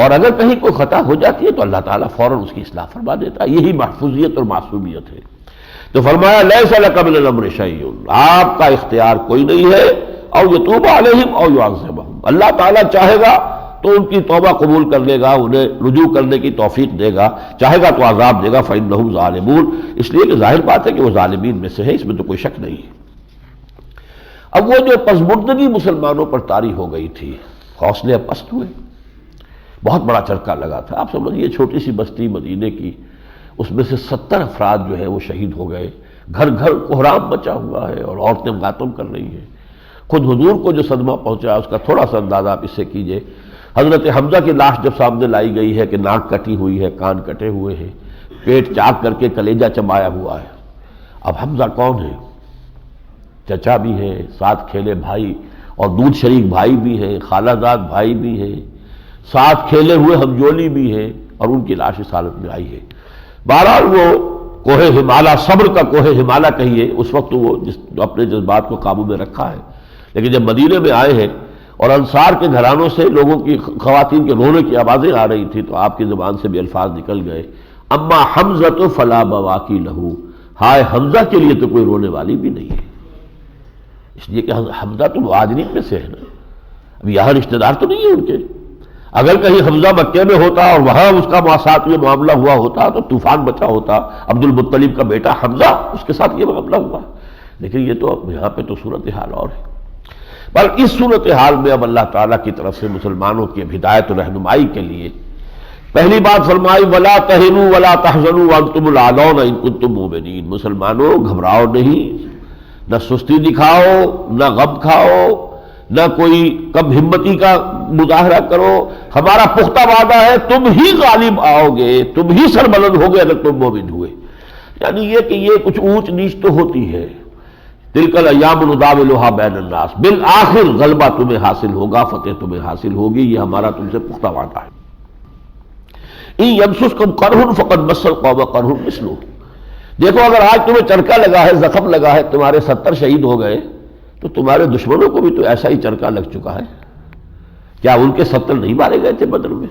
اور اگر کہیں کوئی خطا ہو جاتی ہے تو اللہ تعالیٰ فوراً اس کی اصلاح فرما دیتا ہے، یہی محفوظیت اور معصومیت ہے۔ تو فرمایا لیس لک من الامر شیء، آپ کا اختیار کوئی نہیں ہے، او یتوب علیہم او یعذبہم، اللہ تعالیٰ چاہے گا تو ان کی توبہ قبول کر لے گا، انہیں رجوع کرنے کی توفیق دے گا، چاہے گا تو عذاب دے گا، فإنہم ظالمون، اس لیے کہ ظاہر بات ہے کہ وہ ظالمین میں سے ہے، اس میں تو کوئی شک نہیں ہے۔ اب وہ جو پسماندگی مسلمانوں پر طاری ہو گئی تھی، حوصلے پست ہوئے، بہت بڑا چرکا لگا تھا۔ آپ سمجھیے چھوٹی سی بستی مدینے کی، اس میں سے 70 افراد جو ہے وہ شہید ہو گئے، گھر گھر کوہرام مچا ہوا ہے اور عورتیں ماتم کر رہی ہیں۔ خود حضور کو جو صدمہ پہنچا اس کا تھوڑا سا اندازہ آپ اس سے کیجئے۔ حضرت حمزہ کی لاش جب سامنے لائی گئی ہے کہ ناک کٹی ہوئی ہے، کان کٹے ہوئے ہیں، پیٹ چاک کر کے کلیجہ چبایا ہوا ہے، اب حمزہ کون ہے؟ چچا بھی ہے، ساتھ کھیلے بھائی اور دودھ شریک بھائی بھی ہیں، خالہ زاد بھائی بھی ہیں، ساتھ کھیلے ہوئے ہمجولی بھی ہیں، اور ان کی لاش اس حالت میں آئی ہے۔ بہرحال وہ کوہ ہمالہ، صبر کا کوہ ہمالہ کہیے، اس وقت وہ اپنے جذبات کو قابو میں رکھا ہے، لیکن جب مدینے میں آئے ہیں اور انصار کے گھرانوں سے لوگوں کی خواتین کے رونے کی آوازیں آ رہی تھی تو آپ کی زبان سے بھی الفاظ نکل گئے، اما حمزہ فلا بواکی لہو، ہائے حمزہ کے لیے تو کوئی رونے والی بھی نہیں ہے، اس لیے کہ حمزہ تو مہاجرین میں سے ہے نا، اب یہاں رشتہ دار تو نہیں ہے ان کے، اگر کہیں حمزہ مکے میں ہوتا اور وہاں اس کا ساتھ یہ معاملہ ہوا ہوتا تو طوفان بچا ہوتا، عبد المطلب کا بیٹا حمزہ اس کے ساتھ یہ معاملہ ہوا، لیکن یہ تو یہاں پہ تو صورتحال اور ہے۔ پر اس صورتحال میں اب اللہ تعالیٰ کی طرف سے مسلمانوں کی ہدایت و رہنمائی کے لیے پہلی بات فرمائی وَلَا تَهِنُوا وَلَا تَحْزَنُوا وَأَنْتُمُ الْأَعْلَوْنَ إِن كُنتُم مُؤْمِنِينَ، مسلمانوں گھبراؤ نہیں، نہ سستی دکھاؤ، نہ غم کھاؤ، نہ کوئی کم ہمتی کا مظاہرہ کرو، ہمارا پختہ وعدہ ہے تم ہی غالب آؤ گے، تم ہی سربلند ہوگے اگر تم مومن ہوئے۔ یعنی یہ کہ یہ کچھ اونچ نیچ تو ہوتی ہے، تلک الایام نداولها بین الناس، بالآخر غلبہ تمہیں حاصل ہوگا، فتح تمہیں حاصل ہوگی، یہ ہمارا تم سے پختہ وعدہ ہے۔ ان یمسسکم قرح فقد مس القوم قرح مثلہ، دیکھو اگر آج تمہیں چرکا لگا ہے، زخم لگا ہے، تمہارے 70 شہید ہو گئے، تو تمہارے دشمنوں کو بھی تو ایسا ہی چرکا لگ چکا ہے، کیا ان کے 70 نہیں مارے گئے تھے بدر میں؟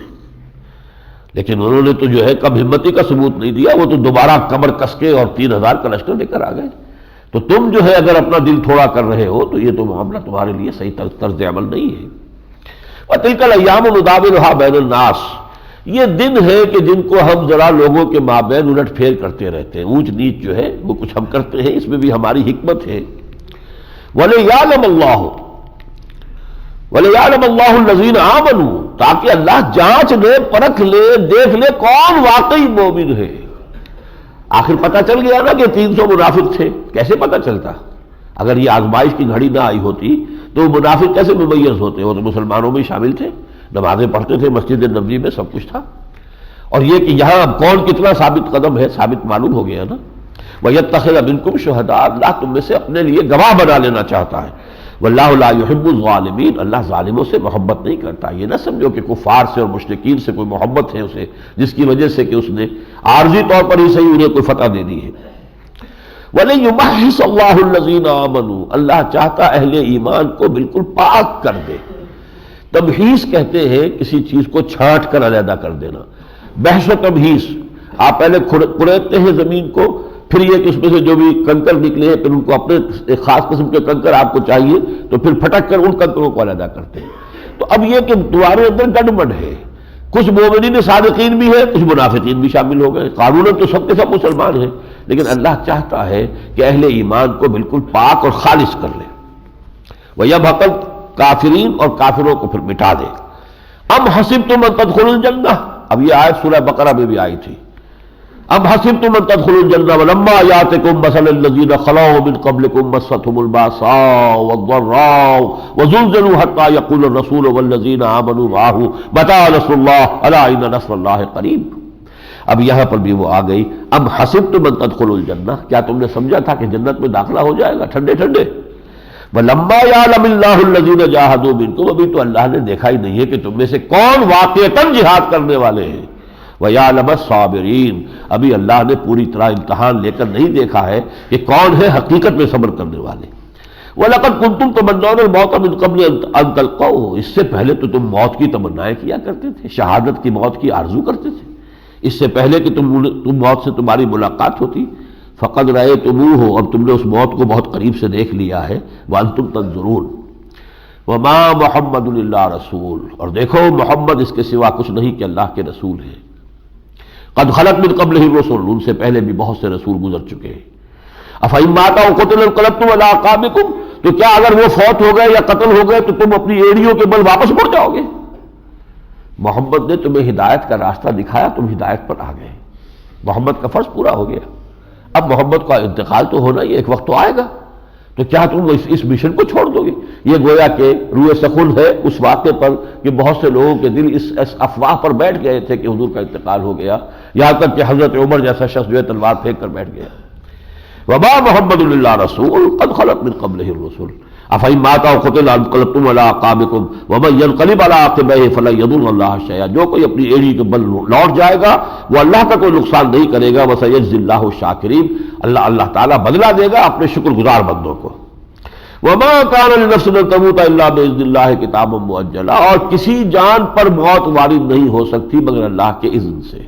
لیکن انہوں نے تو جو ہے کم ہمتی کا ثبوت نہیں دیا، وہ تو دوبارہ کمر کس کے اور 3000 کا لشکر لے کر آ گئے۔ تو تم جو ہے اگر اپنا دل تھوڑا کر رہے ہو تو یہ تو معاملہ تمہارے لیے صحیح طرز عمل نہیں ہے۔ وَتِلْكَ الْأَيَّامُ نُدَاوِلُهَا بَيْنَ النَّاسِ، یہ دن ہے کہ جن کو ہم ذرا لوگوں کے مابین الٹ پھیر کرتے رہتے ہیں، اونچ نیچ جو ہے وہ کچھ ہم کرتے ہیں، اس میں بھی ہماری حکمت ہے۔ وَلِيَعْلَمَ اللَّهُ الَّذِينَ آمَنُوا، تاکہ اللہ جانچ لے، پرکھ لے، دیکھ لے کون واقعی مومن ہے۔ آخر پتہ چل گیا نا کہ 300 منافق تھے، کیسے پتہ چلتا؟ اگر یہ آزمائش کی گھڑی نہ آئی ہوتی تو وہ منافق کیسے ممیز ہوتے؟ وہ تو مسلمانوں میں شامل تھے، نمازیں پڑھتے تھے، مسجد نبوی میں سب کچھ تھا، اور یہ کہ یہاں اب کون کتنا ثابت قدم ہے، ثابت معلوم ہو گیا نا۔ وَيَتَّخِذَ مِنكُمْ شُهَدَاءَ، اللہ تم میں سے اپنے لیے گواہ بنا لینا چاہتا ہے۔ واللہ لا يحب الظالمین، اللہ ظالموں سے محبت نہیں کرتا۔ یہ نہ سمجھو کہ کفار سے اور مشرکین سے کوئی محبت ہے اسے، جس کی وجہ سے کہ اس نے عارضی طور پر ہی صحیح انہیں کوئی فتح دے دی ہے۔ وَلِيُمَحِّصَ اللَّهُ الَّذِينَ آمَنُوا، اللہ چاہتا اہل ایمان کو بالکل پاک کر دے۔ تمحیص کہتے ہیں کسی چیز کو چھانٹ کر علیحدہ کر دینا، بحث و تمحیص۔ آپ پہلے کڑیدتے ہیں زمین کو، پھر یہ کہ اس میں سے جو بھی کنکر نکلے ہیں پھر ان کو اپنے ایک خاص قسم کے کنکر آپ کو چاہیے تو پھر پھٹک کر ان کنکروں کو علیحدہ کرتے ہیں۔ تو اب یہ کہ تمہارے اندر گڑبڑ ہے، کچھ مومنین صادقین بھی ہے، کچھ منافقین بھی شامل ہو گئے، قانوناً تو سب کے سب مسلمان ہیں، لیکن اللہ چاہتا ہے کہ اہل ایمان کو بالکل پاک اور خالص کر لے۔ وَيَمْحَقَ الْكَافِرِينَ، اور کافروں کو پھر مٹا دے۔ ام حسبتم ان تدخلوا الجنہ، اب یہ آیت سورہ بقرہ میں بھی آئی تھی۔ ام حسبتم ان تدخلوا الجنہ ولما یاتکم مثل الذین خلوا من قبلکم مستهم الباساء والضراء وزلزلوا حتى يقول الرسول والذین آمنوا معه متى نصر اللہ الا ان نصر اللہ قریب۔ اب یہاں پر بھی وہ آ گئی، ام حسبتم ان تدخلوا الجنہ، کیا تم نے سمجھا تھا کہ جنت میں داخلہ ہو جائے گا ٹھنڈے ٹھنڈے؟ وَلَمَّا يَعْلَمِ اللَّهُ الَّذِينَ جَاهَدُوا مِنكُمْ، ابھی تو اللہ نے دیکھا ہی نہیں ہے کہ تم میں سے کون واقعتاً جہاد کرنے والے ہیں۔ وَيَعْلَمَ الصَّابِرِينَ، ابھی اللہ نے پوری طرح امتحان لے کر نہیں دیکھا ہے کہ کون ہے حقیقت میں صبر کرنے والے۔ وَلَقَدْ كُنْتُمْ تَمَنَّوْنَ الْمَوْتَ مِنْ قَبْلِ أَنْ تَلْقَوْهُ، اس سے پہلے تو تم موت کی تمنائیں کیا کرتے تھے، شہادت کی موت کی آرزو کرتے تھے، اس سے پہلے کہ تم موت سے تمہاری ملاقات ہوتی۔ فقد رأیتموہ، اب تم نے اس موت کو بہت قریب سے دیکھ لیا ہے۔ وانتم تنظرون۔ وما محمد الا رسول، اور دیکھو محمد اس کے سوا کچھ نہیں کہ اللہ کے رسول ہیں۔ قد خلت من قبلہ الرسل، ان سے پہلے بھی بہت سے رسول گزر چکے ہیں۔ افإن مات أو قتل انقلبتم على أعقابكم، تو کیا اگر وہ فوت ہو گئے یا قتل ہو گئے تو تم اپنی ایڑیوں کے بل واپس مڑ جاؤ گے؟ محمد نے تمہیں ہدایت کا راستہ دکھایا، تم ہدایت پر آ گئے، محمد کا فرض پورا ہو گیا۔ اب محمد کا انتقال تو ہونا ہی، ایک وقت تو آئے گا، تو کیا تم اس مشن کو چھوڑ دو گے؟ یہ گویا کہ روح سخن ہے اس واقعے پر کہ بہت سے لوگوں کے دل اس افواہ پر بیٹھ گئے تھے کہ حضور کا انتقال ہو گیا، یہاں تک کہ حضرت عمر جیسا شخص جو ہے تلوار پھینک کر بیٹھ گیا۔ وما محمد الا رسول قد خلت من قبلہ الرسل افإن مات أو قتل انقلبتم على أعقابكم ومن ينقلب على عقبيه فلن يضر الله شيئا، جو کوئی اپنی ایڑی کے بل لوٹ جائے گا وہ اللہ کا کوئی نقصان نہیں کرے گا۔ وسيجزي الله الشاكرين، اللہ تعالیٰ بدلہ دے گا اپنے شکر گزار بندوں کو۔ وما كان لنفس ان تموت الا باذن الله كتابا مؤجلا، اور کسی جان پر موت وارد نہیں ہو سکتی مگر اللہ کے اذن سے،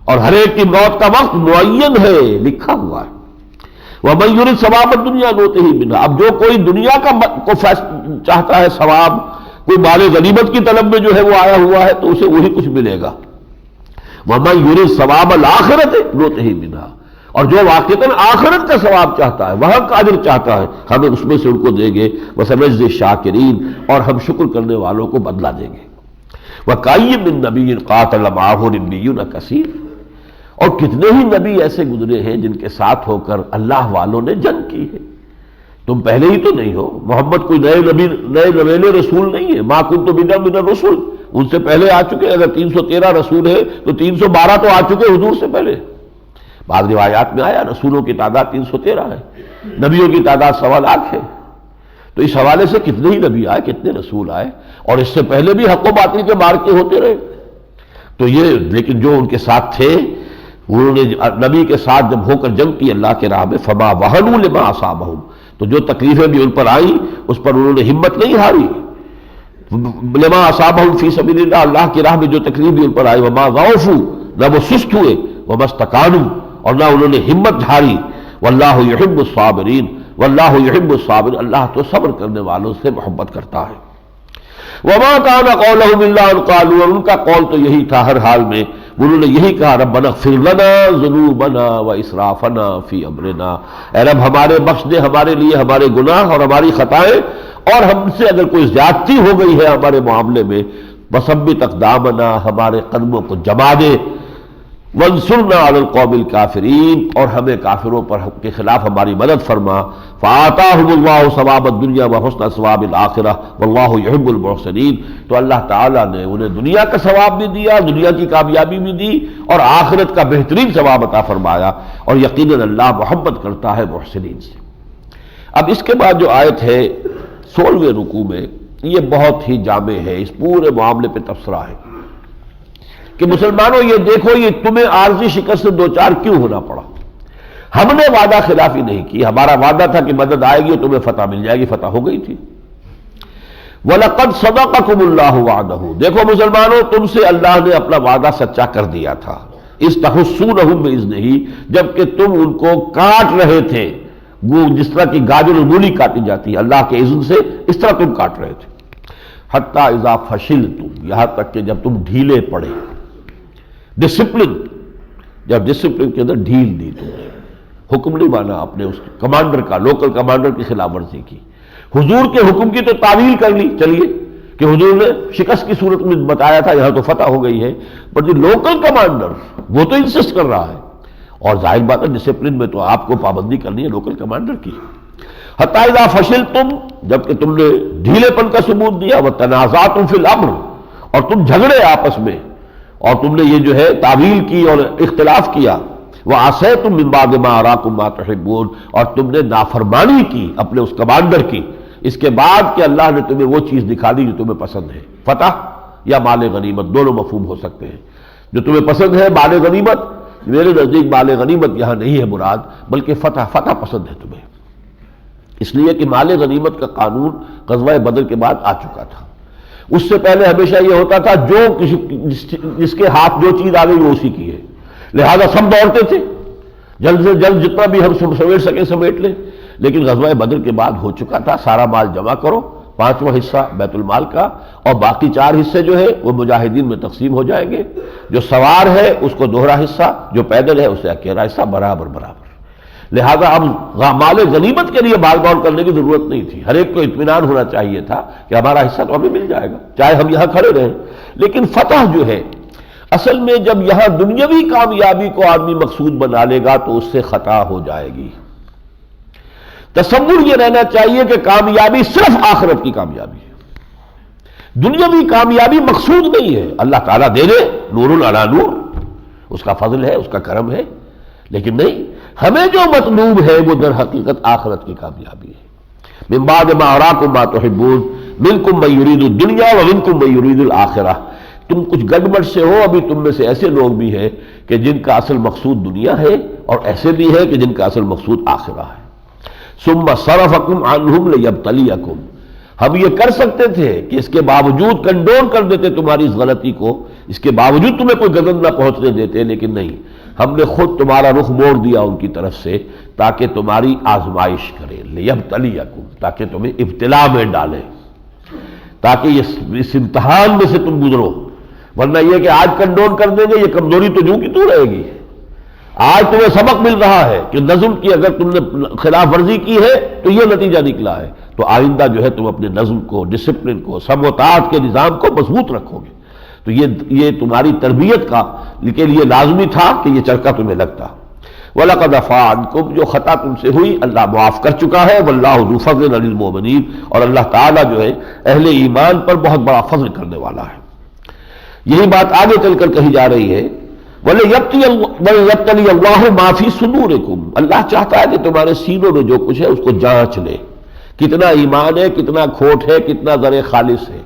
اور ہر ایک کی موت کا وقت معین ہے، لکھا ہوا ہے۔ وَمَن يُرِدْ ثَوَابَ الدُّنْيَا نُؤْتِهِ مِنْهَا، اب جو کوئی دنیا کو چاہتا ہے ثواب، کوئی مال غنیمت کی طلب میں جو ہے وہ آیا ہوا ہے تو اسے وہی کچھ ملے گا۔ وَمَن يُرِدْ ثَوَابَ الْآخِرَةِ نُؤْتِهِ مِنْهَا، اور جو واقعتاً آخرت کا ثواب چاہتا ہے، وہاں کا اجر چاہتا ہے، ہمیں اس میں سے ان کو دیں گے۔ وَسَنَجْزِي الشَّاكِرِينَ، اور ہم شکر کرنے والوں کو بدلہ دیں گے۔ وَكَأَيٍّ مِّن نَّبِيٍّ قَاتَلَ مَعَهُ رِبِّيُّونَ كَثِيرٌ، اور کتنے ہی نبی ایسے گزرے ہیں جن کے ساتھ ہو کر اللہ والوں نے جنگ کی ہے۔ تم پہلے ہی تو نہیں ہو، محمد کوئی نئے نبی نئے نویلے رسول نہیں ہے۔ ما کنت بدعا من الرسل، ان سے پہلے آ چکے، اگر 313 رسول ہے تو 312 تو آ چکے حضور سے پہلے۔ بعض روایات میں آیا رسولوں کی تعداد 313 ہے، نبیوں کی تعداد 1.25 لاکھ ہے۔ تو اس حوالے سے کتنے ہی نبی آئے، کتنے رسول آئے، اور اس سے پہلے بھی حق و باطل کے مارکے ہوتے رہے۔ تو یہ لیکن جو ان کے ساتھ تھے، انہوں نے نبی کے ساتھ جب ہو کر جنگ کی اللہ کے راہ میں، فما وہنوا لما اصابہم، تو جو تکلیفیں بھی ان پر آئیں اس پر انہوں نے ہمت نہیں ہاری۔ لما اصابہم فی سبیل اللہ، اللہ کی راہ میں جو تکلیف بھی ان پر آئی، وما ضعفوا، نہ وہ سست ہوئے، وما استکانوا، اور نہ انہوں نے ہمت ہاری۔ واللہ یحب الصابرین، واللہ یحب الصابرین، اللہ تو صبر کرنے والوں سے محبت کرتا ہے۔ وما كان قولهم الا ان قالوا، اور ان کا قول تو یہی تھا ہر حال میں، انہوں نے یہی کہا ربنا اغفر لنا ذنوبنا واسرافنا فی امرنا، اے رب ہمارے بخش دے ہمارے لیے ہمارے گناہ اور ہماری خطائیں، اور ہم سے اگر کوئی زیادتی ہو گئی ہے ہمارے معاملے میں، وثبت اقدامنا، ہمارے قدموں کو جما دے، وانصرنا علی القوم الکافرین، اور ہمیں کافروں پر کے خلاف ہماری مدد فرما۔ فآتاہم اللہ ثواب الدنیا وحسن ثواب الآخرہ واللہ یحب المحسنین، تو اللہ تعالیٰ نے انہیں دنیا کا ثواب بھی دیا، دنیا کی کامیابی بھی دی، اور آخرت کا بہترین ثواب عطا فرمایا، اور یقیناً اللہ محبت کرتا ہے محسنین سے۔ اب اس کے بعد جو آیت ہے 16ویں رکوع میں یہ بہت ہی جامع ہے، اس پورے معاملے پہ تبصرہ ہے کہ مسلمانوں یہ دیکھو یہ تمہیں عارضی شکست سے دوچار کیوں ہونا پڑا۔ ہم نے وعدہ خلافی نہیں کی، ہمارا وعدہ تھا کہ مدد آئے گی اور تمہیں فتح مل جائے گی، فتح ہو گئی تھی۔ وَلَقَدْ صَدَقَكُمُ اللَّهُ وَعْدَهُ، دیکھو مسلمانوں تم سے اللہ نے اپنا وعدہ سچا کر دیا تھا، اِذْ تَحُسُّونَهُم بِإِذْنِهِ، جبکہ تم ان کو کاٹ رہے تھے، جس طرح کی گاجر اور مولی کاٹی جاتی ہے اللہ کے اذن سے، اس طرح تم کاٹ رہے تھے۔ حَتَّى إِذَا فَشِلْتُمْ، یہاں تک کہ جب تم ڈھیلے پڑے، ڈسپلن، جب ڈسپلن کے اندر ڈھیل دی تم نے، حکم نہیں مانا اپنے اس کمانڈر کا، لوکل کمانڈر کی خلاف ورزی کی، حضور کے حکم کی تو تعویل کر لی، چلیے کہ حضور نے شکست کی صورت میں بتایا تھا یہاں تو فتح ہو گئی ہے، پر جو لوکل کمانڈر وہ تو انسسٹ کر رہا ہے، اور ظاہر بات ہے ڈسپلن میں تو آپ کو پابندی کرنی ہے لوکل کمانڈر کی۔ حتی اذا فشلتم، جبکہ تم نے ڈھیلے پن کا ثبوت دیا، وتنازعتم فی الامر، اور تم جھگڑے آپس میں، اور تم نے یہ جو ہے تعویل کی اور اختلاف کیا، وَعَصَيْتُم مِّن بَعْدِ مَا أَرَاكُم مَّا تُحِبُّونَ، اور تم نے نافرمانی کی اپنے اس کمانڈر کی اس کے بعد کہ اللہ نے تمہیں وہ چیز دکھا دی جو تمہیں پسند ہے، فتح یا مال غنیمت، دونوں مفہوم ہو سکتے ہیں۔ جو تمہیں پسند ہے مال غنیمت، میرے نزدیک مال غنیمت یہاں نہیں ہے مراد، بلکہ فتح پسند ہے تمہیں، اس لیے کہ مال غنیمت کا قانون غزوہ بدر کے بعد آ چکا تھا۔ اس سے پہلے ہمیشہ یہ ہوتا تھا جو جس کے ہاتھ جو چیز آ گئی وہ اسی کی ہے، لہذا سب دوڑتے تھے جلد سے جلد جتنا بھی ہم سمیٹ سکیں سمیٹ لیں، لیکن غزوہ بدر کے بعد ہو چکا تھا سارا مال جمع کرو، 5واں حصہ بیت المال کا، اور باقی 4 حصے جو ہے وہ مجاہدین میں تقسیم ہو جائیں گے، جو سوار ہے اس کو دوہرا حصہ، جو پیدل ہے اسے اکیلا حصہ، برابر برابر۔ لہذا اب مال غنیمت کے لیے بھاگ دوڑ کرنے کی ضرورت نہیں تھی، ہر ایک کو اطمینان ہونا چاہیے تھا کہ ہمارا حصہ تو ہمیں مل جائے گا چاہے ہم یہاں کھڑے رہیں۔ لیکن فتح جو ہے اصل میں جب یہاں دنیاوی کامیابی کو آدمی مقصود بنا لے گا تو اس سے خطا ہو جائے گی۔ تصور یہ رہنا چاہیے کہ کامیابی صرف آخرت کی کامیابی ہے، دنیاوی کامیابی مقصود نہیں ہے، اللہ تعالیٰ دے دے نور علی نور، اس کا فضل ہے، اس کا کرم ہے، لیکن نہیں، ہمیں جو مطلوب ہے وہ در حقیقت آخرت کی کامیابی ہے۔ من بعد ما اراکم ما تحبون منکم من یرید الدنیا ومنکم من یرید الآخرہ، تم کچھ گڑبڑ سے ہو، ابھی تم میں سے ایسے لوگ بھی ہیں کہ جن کا اصل مقصود دنیا ہے، اور ایسے بھی ہے کہ جن کا اصل مقصود آخرہ ہے۔ ثم صرفکم عنہم لیبتلیکم، ہم یہ کر سکتے تھے کہ اس کے باوجود کنڈون کر دیتے تمہاری اس غلطی کو، اس کے باوجود تمہیں کوئی غضب نہ پہنچنے دیتے، لیکن نہیں، ہم نے خود تمہارا رخ موڑ دیا ان کی طرف سے تاکہ تمہاری آزمائش کرے، لیبتلیکم، تاکہ تمہیں ابتلا میں ڈالے، تاکہ اس امتحان میں سے تم گزرو، ورنہ یہ کہ آج کنڈون کر دیں گے یہ کمزوری تو جو کی تو رہے گی۔ آج تمہیں سبق مل رہا ہے کہ نظم کی اگر تم نے خلاف ورزی کی ہے تو یہ نتیجہ نکلا ہے، تو آئندہ جو ہے تم اپنے نظم کو، ڈسپلن کو، سم و طاعت کے نظام کو مضبوط رکھو گے، تو یہ تمہاری تربیت کا کے لیے لازمی تھا کہ یہ چرکا تمہیں لگتا۔ وَلَقَدْ عَفَا عَنْكُمْ، جو خطا تم سے ہوئی اللہ معاف کر چکا ہے، وَاللَّهُ ذُو فَضْلٍ عَلَى الْمُؤْمِنِينَ، اور اللہ تعالیٰ جو ہے اہل ایمان پر بہت بڑا فضل کرنے والا ہے۔ یہی بات آگے چل کر کہی جا رہی ہے، وَلِيَبْتَلِيَ اللَّهُ مَا فِي صُدُورِكُمْ، اللہ چاہتا ہے کہ تمہارے سینوں میں جو کچھ ہے اس کو جانچ لے، کتنا ایمان ہے، کتنا کھوٹ ہے، کتنا زر خالص ہے،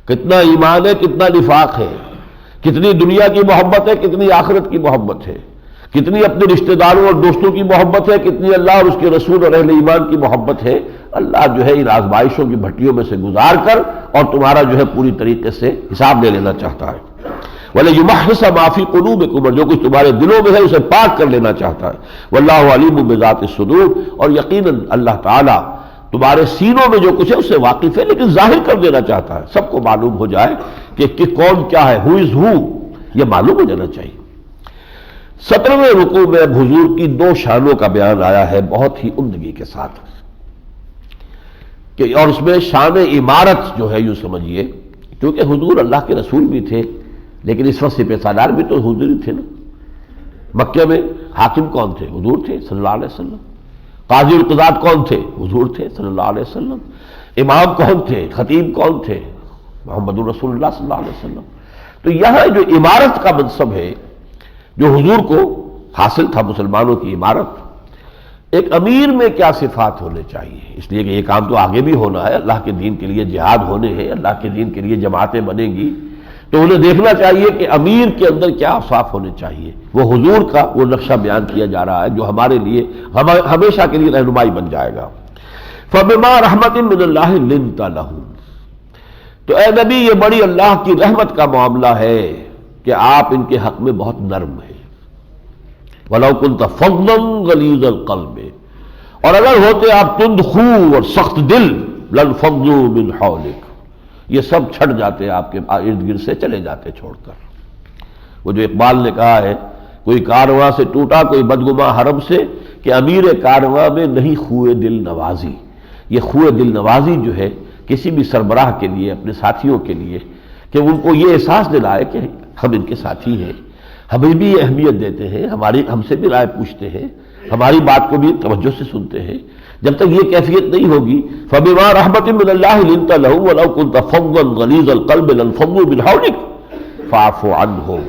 کتنا ایمان ہے، کتنا نفاق ہے، کتنی دنیا کی محبت ہے، کتنی آخرت کی محبت ہے، کتنی اپنے رشتہ داروں اور دوستوں کی محبت ہے، کتنی اللہ اور اس کے رسول اور اہل ایمان کی محبت ہے۔ اللہ جو ہے ان آزمائشوں کی بھٹیوں میں سے گزار کر اور تمہارا جو ہے پوری طریقے سے حساب لے لینا چاہتا ہے۔ وَلِيُمَحِّصَ مَا فِي قُلُوبِكُمْ، اور جو کچھ تمہارے دلوں میں ہے اسے پاک کر لینا چاہتا ہے۔ وَاللَّهُ عَلِيمٌ بِذَاتِ الصُّدُورِ، اور یقیناً اللہ تعالیٰ تمہارے سینوں میں جو کچھ ہے اس سے واقف ہے، لیکن ظاہر کر دینا چاہتا ہے، سب کو معلوم ہو جائے کہ کون کیا ہے، ہو از ہو، یہ معلوم ہو جانا چاہیے۔ 17ویں رکوع میں اب حضور کی 2 شانوں کا بیان آیا ہے بہت ہی عمدگی کے ساتھ، کہ اور اس میں شان امارت جو ہے یوں سمجھیے، کیونکہ حضور اللہ کے رسول بھی تھے، لیکن اس وقت سپہ سالار بھی تو حضور ہی تھے نا۔ مکے میں حاکم کون تھے؟ حضور تھے صلی اللہ علیہ وسلم۔ قاضی القضات کون تھے؟ حضور تھے صلی اللہ علیہ وسلم۔ امام کون تھے؟ خطیب کون تھے؟ محمد رسول اللہ صلی اللہ علیہ وسلم۔ تو یہاں جو امارت کا منصب ہے جو حضور کو حاصل تھا، مسلمانوں کی امارت، ایک امیر میں کیا صفات ہونے چاہیے، اس لیے کہ یہ کام تو آگے بھی ہونا ہے، اللہ کے دین کے لیے جہاد ہونے ہیں، اللہ کے دین کے لیے جماعتیں بنیں گی، تو انہیں دیکھنا چاہیے کہ امیر کے اندر کیا اوصاف ہونے چاہیے۔ وہ حضور کا وہ نقشہ بیان کیا جا رہا ہے جو ہمارے لیے ہمیشہ کے لیے رہنمائی بن جائے گا۔ فَبِمَا رَحْمَةٍ مِّنَ اللَّهِ لِنْتَ لَهُمْ، تو اے نبی یہ بڑی اللہ کی رحمت کا معاملہ ہے کہ آپ ان کے حق میں بہت نرم ہیں۔ وَلَوْ كُنْتَ فَظًّا غَلِيظَ الْقَلْبِ، اور اگر ہوتے آپ تند خو اور سخت دل، لَانفَضُّوا مِنْ حَوْلِكَ، یہ سب چھٹ جاتے آپ کے ارد گرد سے چلے جاتے چھوڑ کر۔ وہ جو اقبال نے کہا ہے، کوئی کارواں سے ٹوٹا کوئی بدگماں حرم سے، کہ امیر کارواں میں نہیں خوئے دل نوازی۔ یہ خوئے دل نوازی جو ہے کسی بھی سربراہ کے لیے، اپنے ساتھیوں کے لیے، کہ ان کو یہ احساس دلائے کہ ہم ان کے ساتھی ہیں، ہمیں بھی یہ اہمیت دیتے ہیں، ہم سے بھی رائے پوچھتے ہیں، ہماری بات کو بھی توجہ سے سنتے ہیں۔ جب تک یہ کیفیت نہیں ہوگی، فَبِمَا رَحْمَةٍ مِّنَ اللَّهِ لِنْتَ لَهُمْ وَلَوْ كُنْتَ فَظًّا غَلِيظَ الْقَلْبِ لَانفَضُّوا مِنْ حَوْلِكَ فَاعْفُ عَنْهُمْ،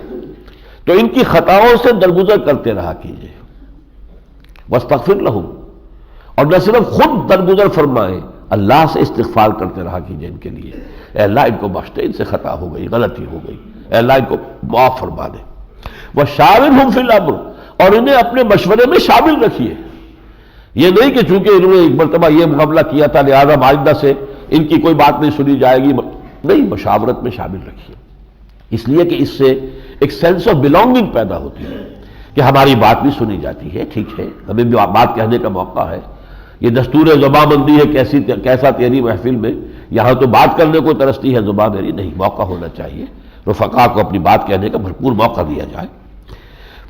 تو ان کی خطاؤں سے درگزر کرتے رہا کیجئے، وَاسْتَغْفِرْ لَهُمْ، اور نہ صرف خود درگزر فرمائیں، اللہ سے استغفار کرتے رہا کیجئے ان کے لیے، اے اللہ ان کو بخش دے، ان سے خطا ہو گئی، غلطی ہو گئی، اے اللہ ان کو معاف فرما دے۔ وَشَاوِرْهُمْ فِي الْأَمْرِ، اور انہیں اپنے مشورے میں شامل رکھیے۔ یہ نہیں کہ چونکہ انہوں نے ایک مرتبہ یہ معاملہ کیا تھا لہذا آئندہ سے ان کی کوئی بات نہیں سنی جائے گی، نہیں، مشاورت میں شامل رکھیے، اس لیے کہ اس سے ایک سینس آف بلانگنگ پیدا ہوتی ہے کہ ہماری بات بھی سنی جاتی ہے، ٹھیک ہے، ہمیں بھی بات کہنے کا موقع ہے۔ یہ دستور زباں بندی ہے کیسا تیری محفل میں، یہاں تو بات کرنے کو ترستی ہے زباں میری، نہیں، موقع ہونا چاہیے، رفقاء کو اپنی بات کہنے کا بھرپور موقع دیا جائے۔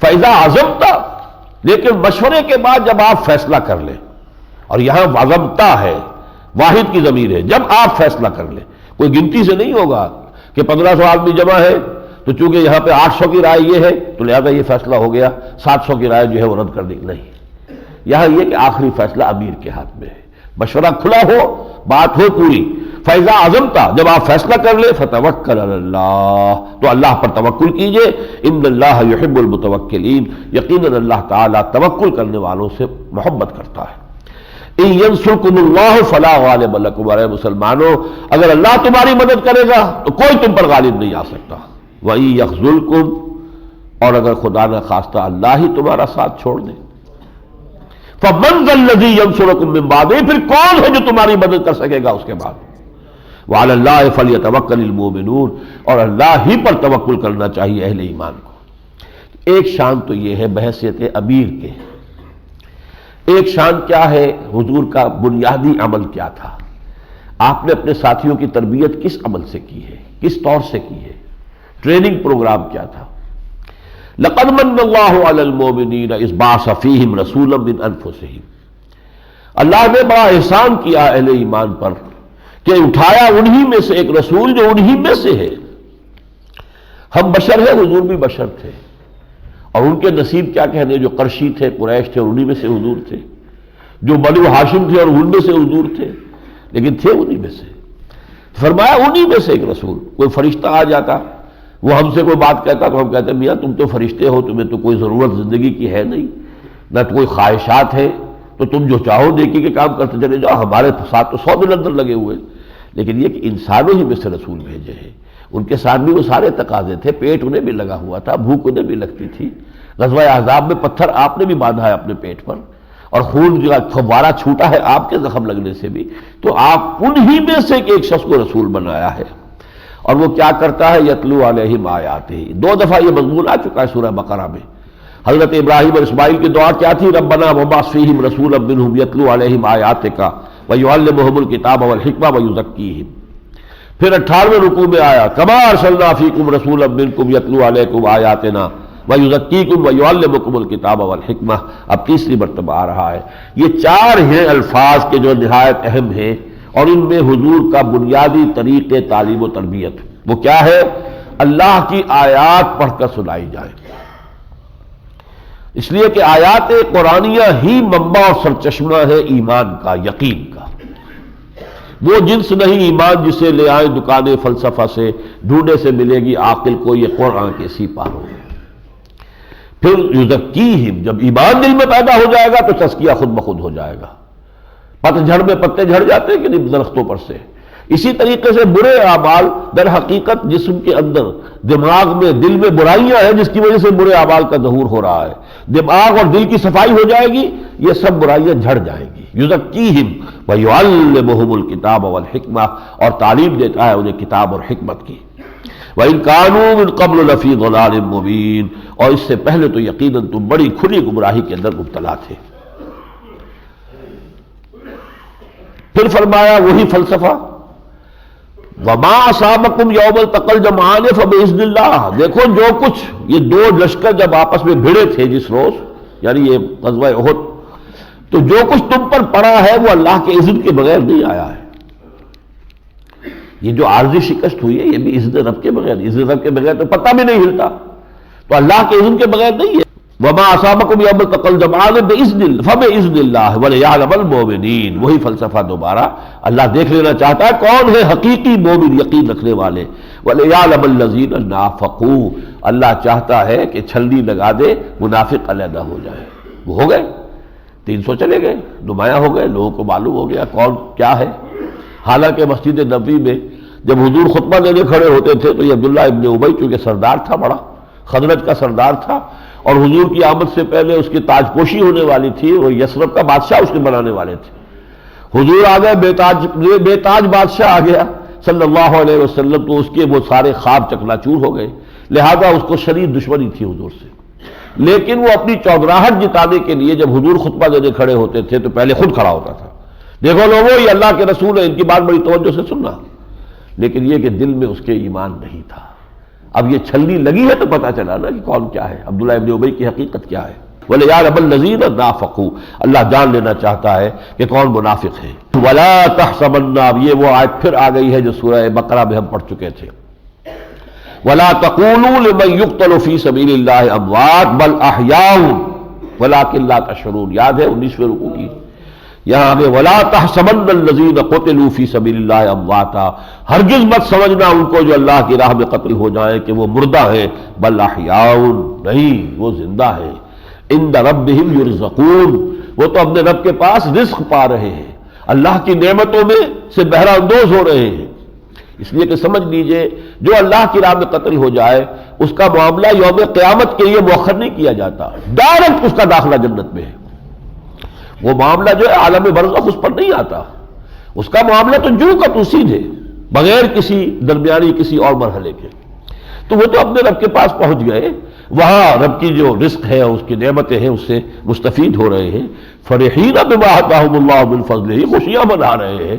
فَإِذَا عَزَمْتَ، لیکن مشورے کے بعد جب آپ فیصلہ کر لیں، اور یہاں عزمتا ہے، واحد کی ضمیر ہے، جب آپ فیصلہ کر لیں، کوئی گنتی سے نہیں ہوگا کہ 1500 آدمی جمع ہے تو چونکہ یہاں پہ 800 کی رائے یہ ہے تو لہذا یہ فیصلہ ہو گیا، 700 کی رائے جو ہے وہ رد کر دی، نہیں، یہاں یہ کہ آخری فیصلہ امیر کے ہاتھ میں ہے، مشورہ کھلا ہو، بات ہو پوری۔ فَإِذَا عَزَمْتَ، جب آپ فیصلہ کر لیں، فَتَوَكَّلْ عَلَى اللَّهِ، تو اللہ پر توکل کیجئے، إِنَّ اللَّهَ يُحِبُّ الْمُتَوَكِّلِينَ، یقیناً اللہ تعالیٰ توکل کرنے والوں سے محبت کرتا ہے۔ إِن يَنصُرْكُمُ اللَّهُ فَلَا غَالِبَ لَكُمْ، اے مسلمانوں اگر اللہ تمہاری مدد کرے گا تو کوئی تم پر غالب نہیں آ سکتا۔ وَإِن يَخْذُلْكُمْ، اور اگر خدا نہ خواستہ اللہ ہی تمہارا ساتھ چھوڑ دے، فَمَنْ ذَا الَّذِي يَنصُرُكُمْ مِنْ بَعْدِهِ، پھر کون ہے جو تمہاری مدد کر سکے گا اس کے بعد۔ وَعَلَى اللَّهِ فَلْيَتَوَكَّلِ الْمُؤْمِنُونَ، اور اللہ ہی پر توکل کرنا چاہیے اہل ایمان کو۔ ایک شان تو یہ ہے بحیثیت امیر کے، ایک شان کیا ہے، حضور کا بنیادی عمل کیا تھا، آپ نے اپنے ساتھیوں کی تربیت کس عمل سے کی ہے، کس طور سے کی ہے، ٹریننگ پروگرام کیا تھا۔ لَقَدْ مَنَّ اللَّهُ عَلَى الْمُؤْمِنِينَ إِذْ بَعَثَ فِيهِمْ رَسُولًا مِّنْ أَنفُسِهِمْ، اللہ نے بڑا احسان کیا اہل ایمان پر کہ اٹھایا انہی میں سے ایک رسول جو انہی میں سے ہے۔ ہم بشر ہیں، حضور بھی بشر تھے، اور ان کے نصیب کیا کہنے، جو قرشی تھے، قریش تھے، اور انہی میں سے حضور تھے، جو بنو ہاشم تھے اور ان میں سے حضور تھے، لیکن تھے انہی میں سے۔ فرمایا انہی میں سے ایک رسول، کوئی فرشتہ آ جاتا، وہ ہم سے کوئی بات کہتا تو ہم کہتے میاں تم تو فرشتے ہو، تمہیں تو کوئی ضرورت زندگی کی ہے نہیں، نہ تو کوئی خواہشات ہے، تو تم جو چاہو نیکی کے کام کرتے چلے جاؤ، ہمارے ساتھ تو 100 دن اندر لگے ہوئے۔ لیکن یہ کہ انسانوں ہی میں سے رسول بھیجے ہیں، ان کے ساتھ بھی وہ سارے تقاضے تھے، پیٹ انہیں بھی لگا ہوا تھا، بھوک انہیں بھی لگتی تھی، غزوہ احزاب میں پتھر آپ نے بھی باندھا ہے اپنے پیٹ پر، اور خون جو فوارہ چھوٹا ہے آپ کے زخم لگنے سے بھی، تو آپ انہی میں سے ایک شخص کو رسول بنایا ہے۔ اور وہ کیا کرتا ہے، یتلو علیہم آیاتہ، 2 دفعہ یہ مضمون آ چکا ہے سورہ بقرہ میں۔ حضرت ابراہیم اور اسماعیل کی دعا کیا تھی، ربنا وابعث فیہم رسولا منہم یتلو علیہم آیاتک ویعلمہم الکتاب والحکمہ ویزکیہم۔ پھر 18ویں رکوع میں آیا، کما ارسلنا فیکم رسولا منکم یتلو علیکم آیاتنا ویزکیکم ویعلمکم الکتاب والحکمہ۔ اب تیسری مرتبہ آ رہا ہے۔ یہ 4 ہیں الفاظ کے جو نہایت اہم ہیں، اور ان میں حضور کا بنیادی طریقے تعلیم و تربیت، وہ کیا ہے، اللہ کی آیات پڑھ کر سنائی جائے، اس لیے کہ آیات قرآنیہ ہی منبع اور سرچشمہ ہے ایمان کا، یقین کا۔ وہ جنس نہیں ایمان جسے لے آئیں دکانیں فلسفہ سے، ڈھونڈے سے ملے گی عاقل کو یہ قرآن کے سپاہوں۔ پھر یزکیہم، جب ایمان دل میں پیدا ہو جائے گا تو تزکیہ خود بخود ہو جائے گا۔ پتہ جھڑ میں پتے جھڑ جاتے ہیں کہ نہیں درختوں پر سے، اسی طریقے سے برے اعمال در حقیقت جسم کے اندر، دماغ میں، دل میں برائیاں ہیں جس کی وجہ سے برے اعمال کا ظہور ہو رہا ہے، دماغ اور دل کی صفائی ہو جائے گی، یہ سب برائیاں جھڑ جائیں گی۔ یزکیہم ویعلمہم الکتاب والحکمہ، اور تعلیم دیتا ہے انہیں کتاب اور حکمت کی۔ وَإِن كَانُوا مِن قَبْلُ لَفِي ضَلَالٍ مُّبِينٍ، اور اس سے پہلے تو یقیناً تم بڑی کھلی گمراہی کے اندر مبتلا تھے۔ پھر فرمایا وہی فلسفہ، وَمَا أَصَابَكُمْ يَوْمَ الْتَقَى الْجَمْعَانِ فَبِإِذْنِ اللَّهِ، دیکھو جو کچھ یہ دو لشکر جب آپس میں بھڑے تھے جس روز، یعنی یہ غزوہ احد، تو جو کچھ تم پر پڑا ہے وہ اللہ کے اذن کے بغیر نہیں آیا ہے۔ یہ جو عارضی شکست ہوئی ہے یہ بھی اذن رب کے بغیر، اذن رب کے بغیر تو پتہ بھی نہیں ہلتا، تو اللہ کے اذن کے بغیر نہیں ہے۔ وَمَا أَصَابَكُمْ يَوْمَ الْتَقَى الْجَمْعَانِ فَبِإِذْنِ اللَّهِ وَلِيَعْلَمَ الْمُؤْمِنِينَ، وہی فلسفہ دوبارہ اللہ دیکھ لینا چاہتا ہے کون ہے حقیقی مومن، یقین رکھنے والے۔ وَلِيَعْلَمَ الَّذِينَ نَافَقُوا، اللہ چاہتا ہے کہ چھلنی لگا دے، منافق علیحدہ ہو جائے۔ وہ ہو گئے 300 چلے گئے، نمایاں ہو گئے، لوگوں کو معلوم ہو گیا کون کیا ہے۔ حالانکہ مسجد نبوی میں جب حضور خطبہ دینے کھڑے ہوتے تھے تو یہ عبداللہ ابن ابی چونکہ سردار تھا، بڑا خزرج کا سردار تھا، اور حضور کی آمد سے پہلے اس کی تاج پوشی ہونے والی تھی، وہ یثرب کا بادشاہ اس کے بنانے والے تھے۔ حضور آ گئے، بے تاج بادشاہ آ گیا صلی اللہ علیہ وسلم، تو اس کے وہ سارے خواب چکناچور ہو گئے، لہذا اس کو شدید دشمنی تھی حضور سے۔ لیکن وہ اپنی چودراہٹ جتانے کے لیے جب حضور خطبہ دینے کھڑے ہوتے تھے تو پہلے خود کھڑا ہوتا تھا، دیکھو لوگوں یہ اللہ کے رسول ہیں، ان کی بات بڑی توجہ سے سننا، لیکن یہ کہ دل میں اس کے ایمان نہیں تھا۔ اب یہ چھلنی لگی ہے تو پتہ چلا نا کہ کون کیا ہے، عبداللہ ابن ابی کی حقیقت کیا ہے۔ وَلِيَعْلَمَ الَّذِينَ نَافَقُوا، اللہ جان لینا چاہتا ہے کہ کون منافق ہے۔ وَلَا تَحْسَبَنَّ، اب یہ وہ آیت پھر آ گئی ہے جو سورہ بقرہ میں ہم پڑھ چکے تھے۔ وَلَا تَقُولُوا لِمَن يُقْتَلُ فِي سَبِيلِ اللَّهِ أَمْوَاتٌ بَلْ أَحْيَاءٌ وَلَٰكِن لَّا تَشْعُرُونَ، یاد ہے 19ویں رکوع کی، یہاں ہمیں وَلَا تَحْسَبَنَّ الَّذِينَ قُتِلُوا فِي سَبِيلِ اللَّهِ أَمْوَاتًا، ہرگز مت سمجھنا ان کو جو اللہ کی راہ میں قتل ہو جائیں کہ وہ مردہ ہیں، بل احیاء، نہیں وہ زندہ ہیں، عند ربہم یرزقون، وہ تو اپنے رب کے پاس رزق پا رہے ہیں، اللہ کی نعمتوں میں سے بہرہ اندوز ہو رہے ہیں۔ اس لیے کہ سمجھ لیجئے جو اللہ کی راہ میں قتل ہو جائے اس کا معاملہ یوم قیامت کے لیے مؤخر نہیں کیا جاتا، ڈائریکٹ اس کا داخلہ جنت میں ہے۔ وہ معاملہ جو ہے عالم برزخ اس پر نہیں آتا، اس کا معاملہ تو جو کا تو سیدھے، بغیر کسی درمیانی کسی اور مرحلے کے۔ تو وہ تو اپنے رب کے پاس پہنچ گئے، وہاں رب کی جو رزق ہے اس کی نعمتیں ہیں اس سے مستفید ہو رہے ہیں۔ فرحین بما آتاہم اللہ من فضلہ، خوشیاں منا رہے ہیں،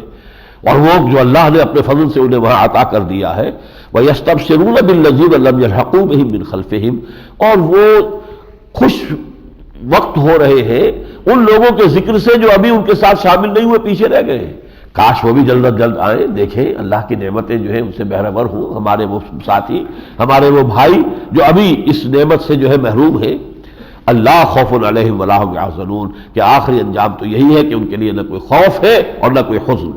اور وہ جو اللہ نے اپنے فضل سے انہیں وہاں عطا کر دیا ہے۔ وَيَسْتَبْشِرُونَ بِالَّذِينَ لَمْ يَلْحَقُوا بِهِم مِّن خَلْفِهِمْ، اور وہ خوش وقت ہو رہے ہیں ان لوگوں کے ذکر سے جو ابھی ان کے ساتھ شامل نہیں ہوئے، پیچھے رہ گئے ہیں، کاش وہ بھی جلد از جلد آئیں، دیکھیں اللہ کی نعمتیں جو ہیں ان سے بہرہ ہوں، ہمارے وہ ساتھی، ہمارے وہ بھائی جو ابھی اس نعمت سے جو ہے محروم ہیں۔ اللہ خوف علیہم ولا هم يحزنون، کہ آخری انجام تو یہی ہے کہ ان کے لیے نہ کوئی خوف ہے اور نہ کوئی حزن۔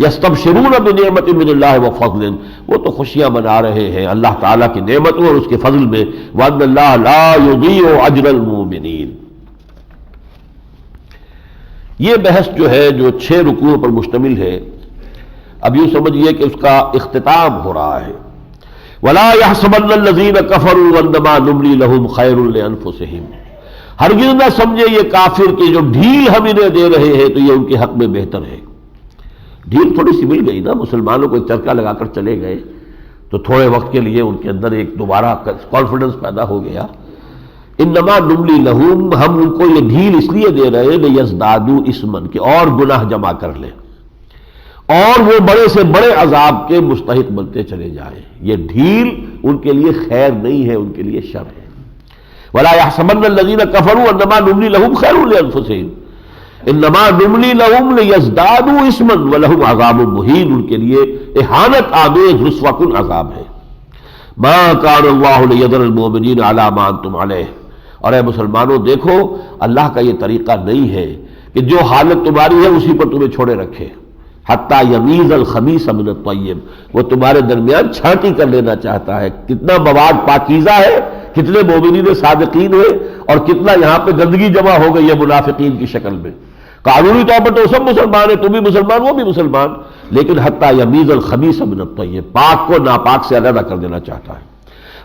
یستبشرون بنعمت من اللہ وفضل، وہ تو خوشیاں منا رہے ہیں اللہ تعالیٰ کی نعمتوں اور اس کے فضل میں۔ وَأَنَّ اللَّهَ لَا يُضِيعُ أَجْرَ الْمُؤْمِنِينَ، یہ بحث جو ہے جو 6 رکوعوں پر مشتمل ہے، اب یوں سمجھیے کہ اس کا اختتام ہو رہا ہے۔ وَلَا يَحْسَبَنَّ الَّذِينَ كَفَرُوا أَنَّمَا نُمْلِي لَهُمْ خَيْرٌ لِأَنفُسِهِمْ، ہرگز نہ سمجھے یہ کافر کہ جو ڈھیل ہم انہیں دے رہے ہیں تو یہ ان کے حق میں بہتر ہے۔ ڈھیل تھوڑی سی مل گئی نا، مسلمانوں کو ایک چرکا لگا کر چلے گئے تو تھوڑے وقت کے لیے ان کے اندر ایک دوبارہ کانفیڈنس پیدا ہو گیا۔ انما نملی لہم، ہم ان کو یہ ڈھیل اس لیے دے رہے لیزدادوا اثما، کہ اور گناہ جمع کر لیں اور وہ بڑے سے بڑے عذاب کے مستحق بنتے چلے جائیں۔ یہ ڈھیل ان کے لیے خیر نہیں ہے، ان کے لیے شر ہے۔ ولا يحسبن الذين كفروا انما نملي لهم خير لانفسهم انما نملي لهم ليزدادوا اثما ولهم عذاب مهين، ان کے لیے اہانت آمیز رسوا کن عذاب ہے۔ ما كان الله ليذر المؤمنين على ما انتم عليه، اور اے مسلمانوں دیکھو اللہ کا یہ طریقہ نہیں ہے کہ جو حالت تمہاری ہے اسی پر تمہیں چھوڑے رکھے۔ حتی یمیز الخبیث من الطیب، وہ تمہارے درمیان چھانٹی کر لینا چاہتا ہے، کتنا مواد پاکیزہ ہے کتنے مومنین صادقین ہوئے اور کتنا یہاں پہ گندگی جمع ہو گئی ہے منافقین کی شکل میں. قانونی طور پر تو سب مسلمان ہیں، تم بھی مسلمان وہ بھی مسلمان، لیکن حتیٰ یمیز الخبیث من الطیب، پاک کو ناپاک سے علیحدہ کر دینا چاہتا ہے.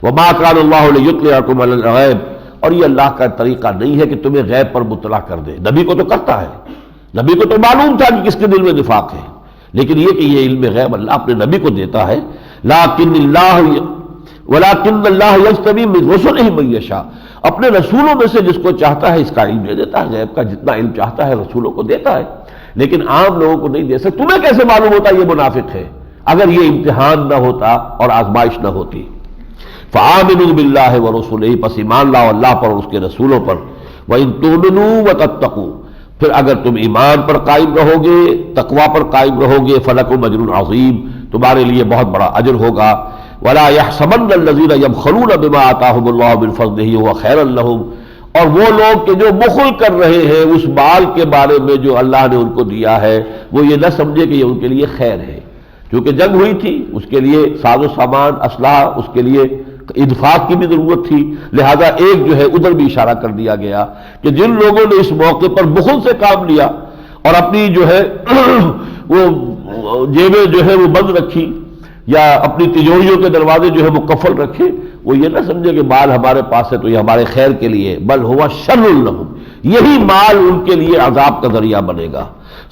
وما کان اللہ لیطلعکم علی الغیب، اور یہ اللہ کا طریقہ نہیں ہے کہ تمہیں غیب پر مطلع کر دے. نبی کو تو کرتا ہے، نبی کو تو معلوم تھا کہ کس کے دل میں نفاق ہے، لیکن یہ کہ یہ علم غیب اللہ اپنے نبی کو دیتا ہے. ولکن اللہ یجتبی من رسلہ من یشاء، اپنے رسولوں میں سے جس کو چاہتا ہے اس کا علم دے دیتا ہے، غیب کا جتنا علم چاہتا ہے رسولوں کو دیتا ہے، لیکن عام لوگوں کو نہیں دے سکتا. تمہیں کیسے معلوم ہوتا یہ منافق ہے اگر یہ امتحان نہ ہوتا اور آزمائش نہ ہوتی؟ فآمنوا باللہ ورسلہ، پس ایمان لاؤ اللہ پر اور اس کے رسولوں پر. وإن تؤمنوا وتتقوا، پھر اگر تم ایمان پر قائم رہو گے، تقوی پر قائم رہو گے، فلکم اجر عظیم، تمہارے لیے بہت بڑا اجر ہوگا. ولا يحسبن الذين يبخلون بما آتاهم الله من فضله هو خيرا لهم، اور وہ لوگ کہ جو بخل کر رہے ہیں اس مال کے بارے میں جو اللہ نے ان کو دیا ہے، وہ یہ نہ سمجھے کہ یہ ان کے لیے خیر ہے. کیونکہ جنگ ہوئی تھی، اس کے لیے ساز و سامان اسلحہ، اس کے لیے ادفاق کی بھی ضرورت تھی، لہذا ایک جو ہے ادھر بھی اشارہ کر دیا گیا کہ جن لوگوں نے اس موقع پر بخل سے کام لیا اور اپنی جو ہے وہ جیبیں جو ہے وہ بند رکھی یا اپنی تجوریوں کے دروازے جو ہے وہ قفل رکھے، وہ یہ نہ سمجھے کہ مال ہمارے پاس ہے تو یہ ہمارے خیر کے لیے، بل ہوا شر لہم، یہی مال ان کے لیے عذاب کا ذریعہ بنے گا.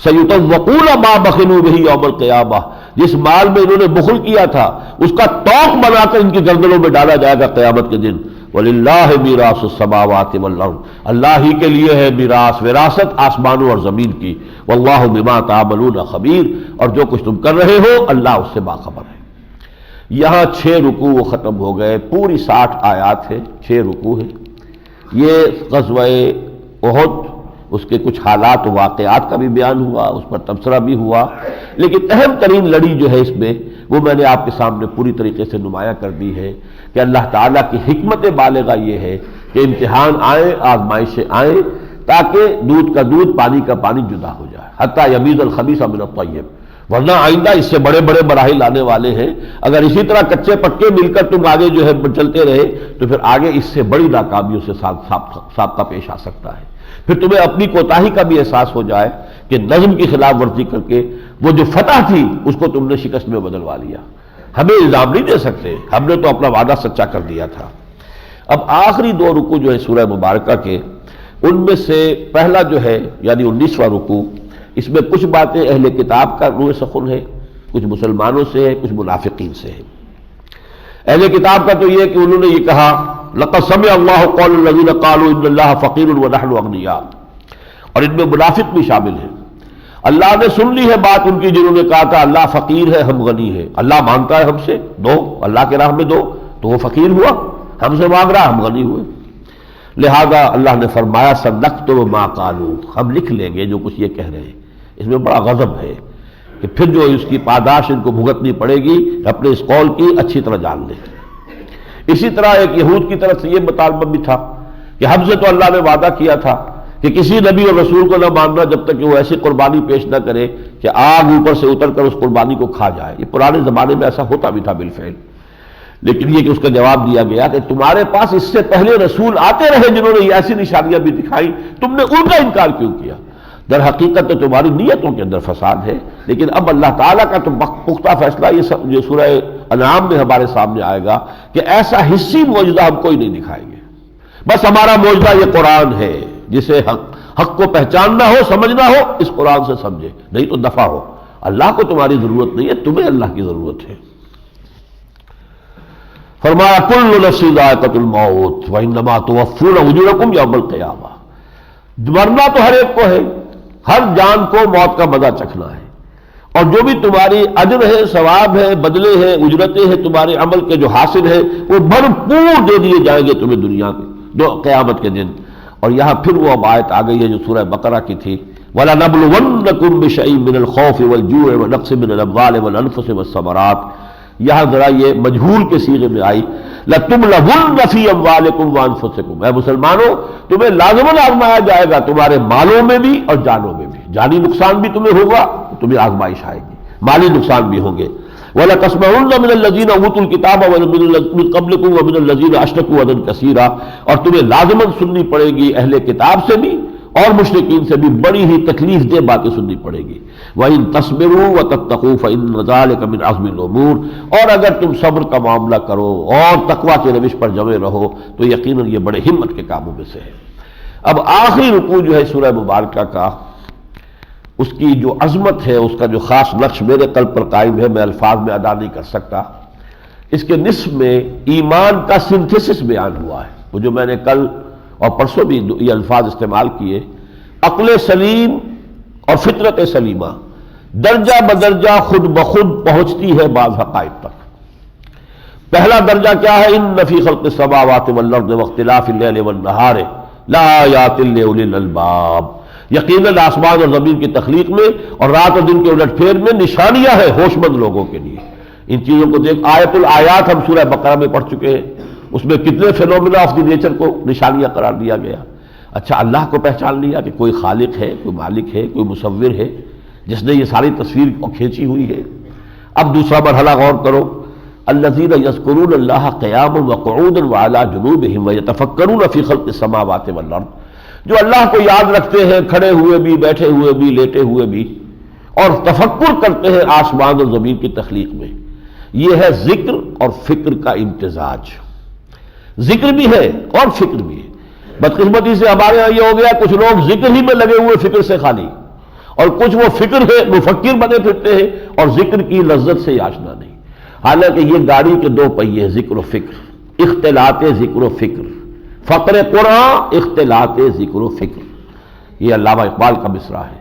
سیطوقون ما بخلوا بہ یوم القیامہ، جس مال میں انہوں نے بخل کیا تھا اس کا طوق بنا کر ان کی گردنوں میں ڈالا جائے گا قیامت کے دن. وَلِلَّهِ مِيرَاثُ السَّمَاوَاتِ وَالْأَرْضِ، اللہ ہی کے لیے ہے میراث، وراثت آسمانوں اور زمین کی. وَاللَّهُ بِمَا تَعْمَلُونَ خَبِيرٌ، اور جو کچھ تم کر رہے ہو اللہ اس سے باخبر ہے. یہاں 6 رکوع ختم ہو گئے، پوری 60 آیات ہے، 6 رکوع ہے. یہ غزوہ احد، اس کے کچھ حالات و واقعات کا بھی بیان ہوا، اس پر تبصرہ بھی ہوا، لیکن اہم ترین لڑی جو ہے اس میں وہ میں نے آپ کے سامنے پوری طریقے سے نمایاں کر دی ہے کہ اللہ تعالیٰ کی حکمت بالغہ یہ ہے کہ امتحان آئیں، آزمائشیں آئیں، تاکہ دودھ کا دودھ پانی کا پانی جدا ہو جائے، حتیٰ یمیز الخبیث من الطیب. ورنہ آئندہ اس سے بڑے بڑے مراحل آنے والے ہیں. اگر اسی طرح کچے پکے مل کر تم آگے جو ہے چلتے رہے تو پھر آگے اس سے بڑی ناکامیوں سے سابقہ پیش آ سکتا ہے. پھر تمہیں اپنی کوتاہی کا بھی احساس ہو جائے کہ نظم کی خلاف ورزی کر کے وہ جو فتح تھی اس کو تم نے شکست میں بدلوا لیا. ہمیں الزام نہیں دے سکتے، ہم نے تو اپنا وعدہ سچا کر دیا تھا. اب آخری 2 رکوع جو ہے سورہ مبارکہ کے، ان میں سے پہلا جو ہے یعنی 19واں رکوع، اس میں کچھ باتیں اہل کتاب کا روح سخن ہے، کچھ مسلمانوں سے ہے، کچھ منافقین سے ہے. اہل کتاب کا تو یہ کہ انہوں نے یہ کہا لقد سمع اللہ قول الذین قالوا ان اللہ فقیر ونحن اغنیاء، اور ان میں منافق بھی شامل ہیں. اللہ نے سن لی ہے بات ان کی جنہوں نے کہا تھا اللہ فقیر ہے ہم غنی ہے، اللہ مانگتا ہے ہم سے دو، اللہ کے راہ میں دو، تو وہ فقیر ہوا، ہم سے مانگ رہا ہم غنی ہوئے. لہذا اللہ نے فرمایا سنکتب ما قالوا، ہم لکھ لیں گے جو کچھ یہ کہہ رہے ہیں. اس میں بڑا غضب ہے کہ پھر جو اس کی پاداش ان کو بھگتنی پڑے گی اپنے اس قول کی اچھی طرح جان لیں. اسی طرح ایک یہود کی طرف سے یہ مطالبہ بھی تھا کہ ہم سے تو اللہ نے وعدہ کیا تھا کہ کسی نبی اور رسول کو نہ ماننا جب تک کہ وہ ایسی قربانی پیش نہ کرے کہ آگ اوپر سے اتر کر اس قربانی کو کھا جائے. یہ پرانے زمانے میں ایسا ہوتا بھی تھا بالفعل، لیکن یہ کہ اس کا جواب دیا گیا کہ تمہارے پاس اس سے پہلے رسول آتے رہے جنہوں نے ایسی نشانیاں بھی دکھائی، تم نے ان کا انکار کیوں کیا؟ در حقیقت تو تمہاری نیتوں کے اندر فساد ہے. لیکن اب اللہ تعالیٰ کا تو پختہ فیصلہ یہ سورہ انعام میں ہمارے سامنے آئے گا کہ ایسا حصی معجزہ ہم کوئی نہیں دکھائیں گے. بس ہمارا معجزہ یہ قرآن ہے، جسے حق کو پہچاننا ہو، سمجھنا ہو، اس قرآن سے سمجھے، نہیں تو دفع ہو. اللہ کو تمہاری ضرورت نہیں ہے، تمہیں اللہ کی ضرورت ہے. فرمایا کل نفس ذائقۃ الموت وانما توفون اجورکم یوم القیامہ، مرنا تو ہر ایک کو ہے، ہر جان کو موت کا مزہ چکھنا ہے، اور جو بھی تمہاری اجر ہے، ثواب ہے، بدلے ہیں، اجرتیں ہیں، تمہارے عمل کے جو حاصل ہے وہ بھرپور دے دیے جائیں گے تمہیں دنیا میں جو قیامت کے دن. اور یہاں پھر وہ اب آیت آ گئی ہے جو سورہ بقرہ کی تھی وَلَنَبْلُوَنَّكُمْ بِشَيْءٍ مِّنَ الْخَوْفِ وَالْجُوعِ وَنَقْصٍ مِّنَ الْأَمْوَالِ وَالْأَنفُسِ وَالثَّمَرَاتِ. یہاں ذرا یہ مجہول کے صیغے میں آئی لَتُبْلَوُنَّ فِي أَمْوَالِكُمْ وَأَنفُسِكُمْ، اے مسلمانوں تمہیں لازماً آزمایا جائے گا تمہارے مالوں میں بھی اور جانوں میں بھی. جانی نقصان بھی تمہیں ہوگا، تمہیں آزمائش آئے گی، مالی نقصان بھی ہوں گے. وَلَتَسْمَعُنَّ مِنَ الَّذِينَ أُوتُوا الْكِتَابَ وَمِن قَبْلِكُمْ وَمِنَ الَّذِينَ أَشْرَكُوا أَذًى كَثِيرًا، اور تمہیں لازماً سننی پڑے گی اہل کتاب سے بھی اور مشرکین سے بھی بڑی ہی تکلیف دہ باتیں سننی پڑے گی۔ وَإِن تَصْبِرُوا وَتَتَّقُوا فَإِنَّ ذَلِكَ مِنْ عَزْمِ الْأُمُورِ، اور اگر تم صبر کا معاملہ کرو اور تقویٰ کے روش پر جمے رہو تو یقیناً یہ بڑے ہمت کے کاموں میں سے ہے۔ اب آخری رکوع جو ہے سورہ مبارکہ کا، اس کی جو عظمت ہے، اس کا جو خاص نقش میرے قلب پر قائم ہے، میں الفاظ میں ادا نہیں کر سکتا۔ اس کے نصف میں ایمان کا سنتھیسس بیان ہوا ہے، وہ جو میں نے کل اور پرسوں بھی یہ الفاظ استعمال کیے، عقل سلیم اور فطرت سلیمہ درجہ بدرجہ خود بخود پہنچتی ہے بعض حقائق تک۔ پہلا درجہ کیا ہے؟ ان فی خلق السماوات والارض واختلاف اللیل والنہار لآیات لأولی الالباب، یقیناً آسمان اور زمین کی تخلیق میں اور رات اور دن کے الٹ پھیر میں نشانیاں ہیں ہوش مند لوگوں کے لیے۔ ان چیزوں کو دیکھ، آیت الآیات ہم سورہ بقرہ میں پڑھ چکے ہیں، اس میں کتنے فینومینا آف دی نیچر کو نشانیاں قرار دیا گیا۔ اچھا، اللہ کو پہچان لیا کہ کوئی خالق ہے، کوئی مالک ہے، کوئی مصور ہے جس نے یہ ساری تصویر کھینچی ہوئی ہے۔ اب دوسرا مرحلہ غور کرو، الذین یذکرون اللہ قیاما وقعودا وعلی جنوبہم ویتفکرون فی خلق السماوات والارض، جو اللہ کو یاد رکھتے ہیں کھڑے ہوئے بھی، بیٹھے ہوئے بھی، لیٹے ہوئے بھی، اور تفکر کرتے ہیں آسمان اور زمین کی تخلیق میں۔ یہ ہے ذکر اور فکر کا امتزاج، ذکر بھی ہے اور فکر بھی ہے۔ بدقسمتی سے ہمارے یہاں یہ ہو گیا، کچھ لوگ ذکر ہی میں لگے ہوئے فکر سے خالی، اور کچھ وہ فکر ہے مفکر بنے پھرتے ہیں اور ذکر کی لذت سے آشنا نہیں۔ حالانکہ یہ گاڑی کے دو پہیے، ذکر و فکر، اختلاط ذکر و فکر، فقر قرآن اختلاط ذکر و فکر، یہ علامہ اقبال کا مصرع ہے۔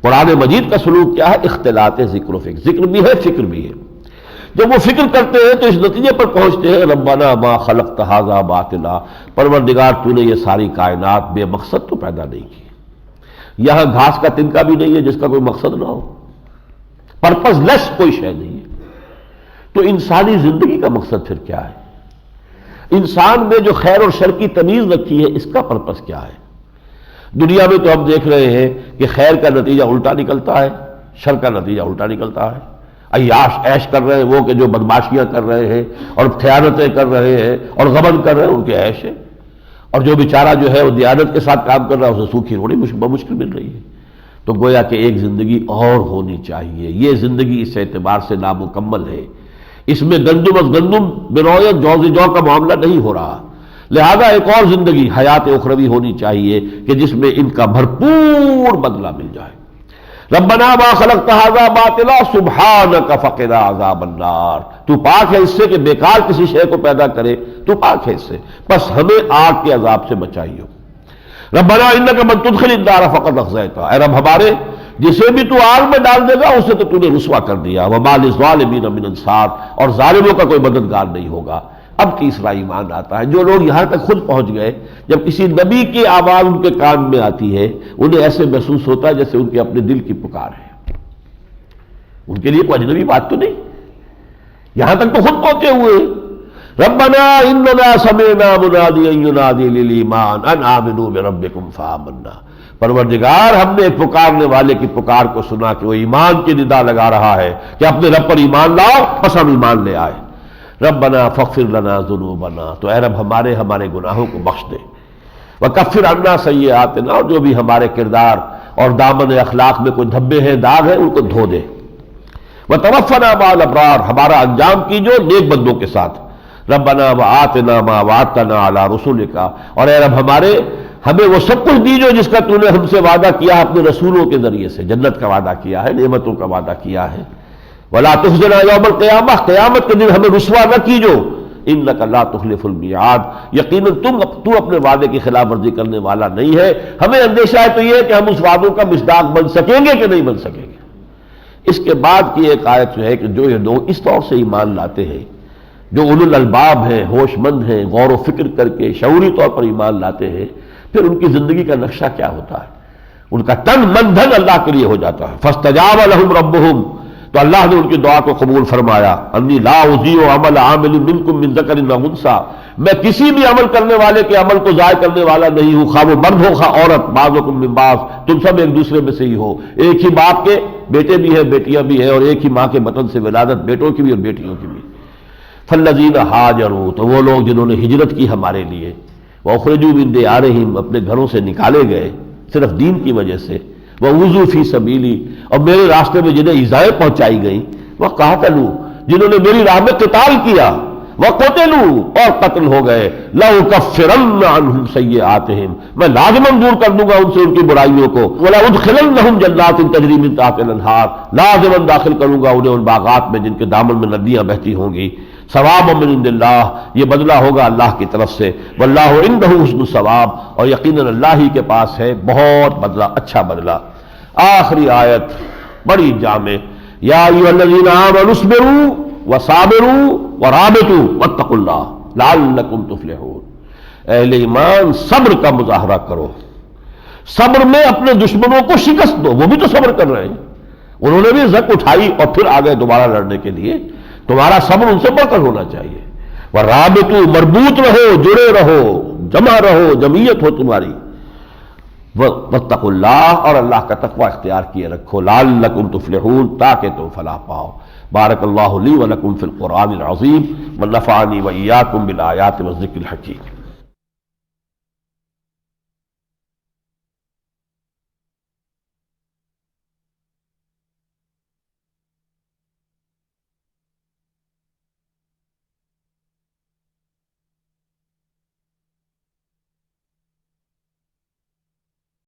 قرآن مجید کا سلوک کیا ہے؟ اختلاط ذکر و فکر، ذکر بھی ہے فکر بھی ہے۔ جب وہ فکر کرتے ہیں تو اس نتیجے پر پہنچتے ہیں، ربنا ما خلقت ھذا باطلا، پروردگار تو نے یہ ساری کائنات بے مقصد تو پیدا نہیں کی، یہاں گھاس کا تنکا بھی نہیں ہے جس کا کوئی مقصد نہ ہو، پرپز لیس کوئی شے نہیں ہے۔ تو انسانی زندگی کا مقصد پھر کیا ہے؟ انسان نے جو خیر اور شر کی تمیز رکھی ہے، اس کا پرپز کیا ہے؟ دنیا میں تو ہم دیکھ رہے ہیں کہ خیر کا نتیجہ الٹا نکلتا ہے، شر کا نتیجہ الٹا نکلتا ہے۔ عیاش عیش کر رہے ہیں وہ کہ جو بدماشیاں کر رہے ہیں اور خیانتیں کر رہے ہیں اور غبن کر رہے ہیں، ان کے عیش ہے، اور جو بیچارہ جو ہے وہ دیانت کے ساتھ کام کر رہا ہے اسے سوکھی روٹی بمشکل مل رہی ہے۔ تو گویا کہ ایک زندگی اور ہونی چاہیے، یہ زندگی اس اعتبار سے نامکمل ہے، اس میں گندم از گندم برویت جو سے جو کا معاملہ نہیں ہو رہا، لہذا ایک اور زندگی حیات اخروی ہونی چاہیے کہ جس میں ان کا بھرپور بدلہ مل جائے۔ ربنا ما خلقت ھذا باطلا سبحانک فقنا عذاب النار، تو پاک ہے اس سے کہ بیکار کسی شے کو پیدا کرے، تو پاک ہے اس سے، بس ہمیں آگ کے عذاب سے بچائیو۔ ربنا انک من تدخل النار فقد اخزیتہ، اے رب ہمارے جسے بھی تو آگ میں ڈال دے گا اسے تو نے رسوا کر دیا، وما للظالمین من انصار، اور ظالموں کا کوئی مددگار نہیں ہوگا۔ اب تیسرا ایمان آتا ہے، جو لوگ یہاں تک خود پہنچ گئے، جب کسی نبی کی آواز ان کے کان میں آتی ہے انہیں ایسے محسوس ہوتا ہے جیسے ان کے اپنے دل کی پکار ہے، ان کے لیے کوئی اجنبی بات تو نہیں، یہاں تک تو خود پہنچے ہوئے ہیں۔ ربنا اننا سمعنا منادیا ینادی للایمان ان آمنوا بربکم فآمنا، پروردگار ہم نے ایک پکارنے والے کی پکار کو سنا کہ وہ ایمان کی ندا لگا رہا ہے کہ اپنے رب پر ایمان لاؤ، بس ہم ایمان لے آئے۔ ربنا فاغفر لنا ذنوبنا، تو اے رب ہمارے گناہوں کو بخش دے، وکفر عنا سیئاتنا، اور جو بھی ہمارے کردار اور دامن اخلاق میں کوئی دھبے ہیں داغ ہیں ان کو دھو دے، وتوفنا مع الابرار، ہمارا انجام کیجو نیک بندوں کے ساتھ، ربنا وآتنا ما وعدتنا علی رسولک، اور اے رب ہمیں وہ سب کچھ دیجو جس کا تو نے ہم سے وعدہ کیا ہے اپنے رسولوں کے ذریعے سے، جنت کا وعدہ کیا ہے، نعمتوں کا وعدہ کیا ہے، ولا تخزنا یوم القیامہ، قیامت کے دن ہمیں رسوا نہ کیجو، انک لا تخلف المیعاد، یقیناً تو اپنے وعدے کی خلاف ورزی کرنے والا نہیں ہے۔ ہمیں اندیشہ ہے تو یہ ہے کہ ہم اس وعدوں کا مصداق بن سکیں گے کہ نہیں بن سکیں گے۔ اس کے بعد کی ایک آیت جو ہے کہ جو یہ لوگ اس طور سے ایمان لاتے ہیں، جو اولو الالباب ہیں، ہوش مند ہیں، غور و فکر کر کے شعوری طور پر ایمان لاتے ہیں، پھر ان کی زندگی کا نقشہ کیا ہوتا ہے؟ ان کا تن من دھن اللہ کے لیے ہو جاتا ہے۔ فاستجاب لهم ربهم، تو اللہ نے ان کی دعا کو قبول فرمایا، انی لا اضیع عمل عامل منکم من ذکر او انثی، میں کسی بھی عمل کرنے والے کے عمل کو ضائع کرنے والا نہیں ہوں، خواہ وہ مرد ہو خواہ عورت، بعضکم من بعض، تم سب ایک دوسرے میں سے ہی ہو، ایک ہی باپ کے بیٹے بھی ہیں بیٹیاں بھی ہیں، اور ایک ہی ماں کے بطن سے ولادت بیٹوں کی بھی اور بیٹیوں کی بھی۔ فالذین ہاجروا، تو وہ لوگ جنہوں نے ہجرت کی ہمارے لیے، واخرجوا من دیارہم، اپنے گھروں سے نکالے گئے صرف دین کی وجہ سے، وأوذوا فی سبیلی، اور میرے راستے میں جنہیں ایذائیں پہنچائی گئیں، وقاتلوا، جنہوں نے میری راہ میں قتال کیا، وقتلوا، اور قتل ہو گئے، لأکفرن عنہم سیئاتہم، میں لازماً دور کر دوں گا ان سے ان کی برائیوں کو، ولأدخلنہم جنات تجری من تحتہا الانہار، لازماً داخل کروں گا انہیں ان باغات میں جن کے دامن میں ندیاں بہتی ہوں گی، ثواب من عند اللہ، یہ بدلہ ہوگا اللہ کی طرف سے، واللہ عندہ حسن الثواب، اور یقیناً اللہ ہی کے پاس ہے بہت بدلہ، اچھا بدلہ۔ آخری آیت بڑی جامع، یا ایھا الذین آمنوا اصبروا وصابروا ورابطوا واتقوا اللہ لعلکم تفلحون، اہل ایمان صبر کا مظاہرہ کرو، صبر میں اپنے دشمنوں کو شکست دو، وہ بھی تو صبر کر رہے ہیں، انہوں نے بھی زک اٹھائی اور پھر آ گئے دوبارہ لڑنے کے لیے، تمہارا صبر ان سے بڑھ کر ہونا چاہیے، ورابطوا، مربوط رہو، جڑے رہو، جمع رہو، جمعیت ہو تمہاری، واتقوا اللہ، اور اللہ کا تقوی اختیار کیے رکھو، لعلکم تفلحون، تاکہ تم فلاح پاؤ۔ بارک اللہ لی ولکم فی القرآن العظیم ونفعنی وإیاکم بالآیات والذکر الحکیم۔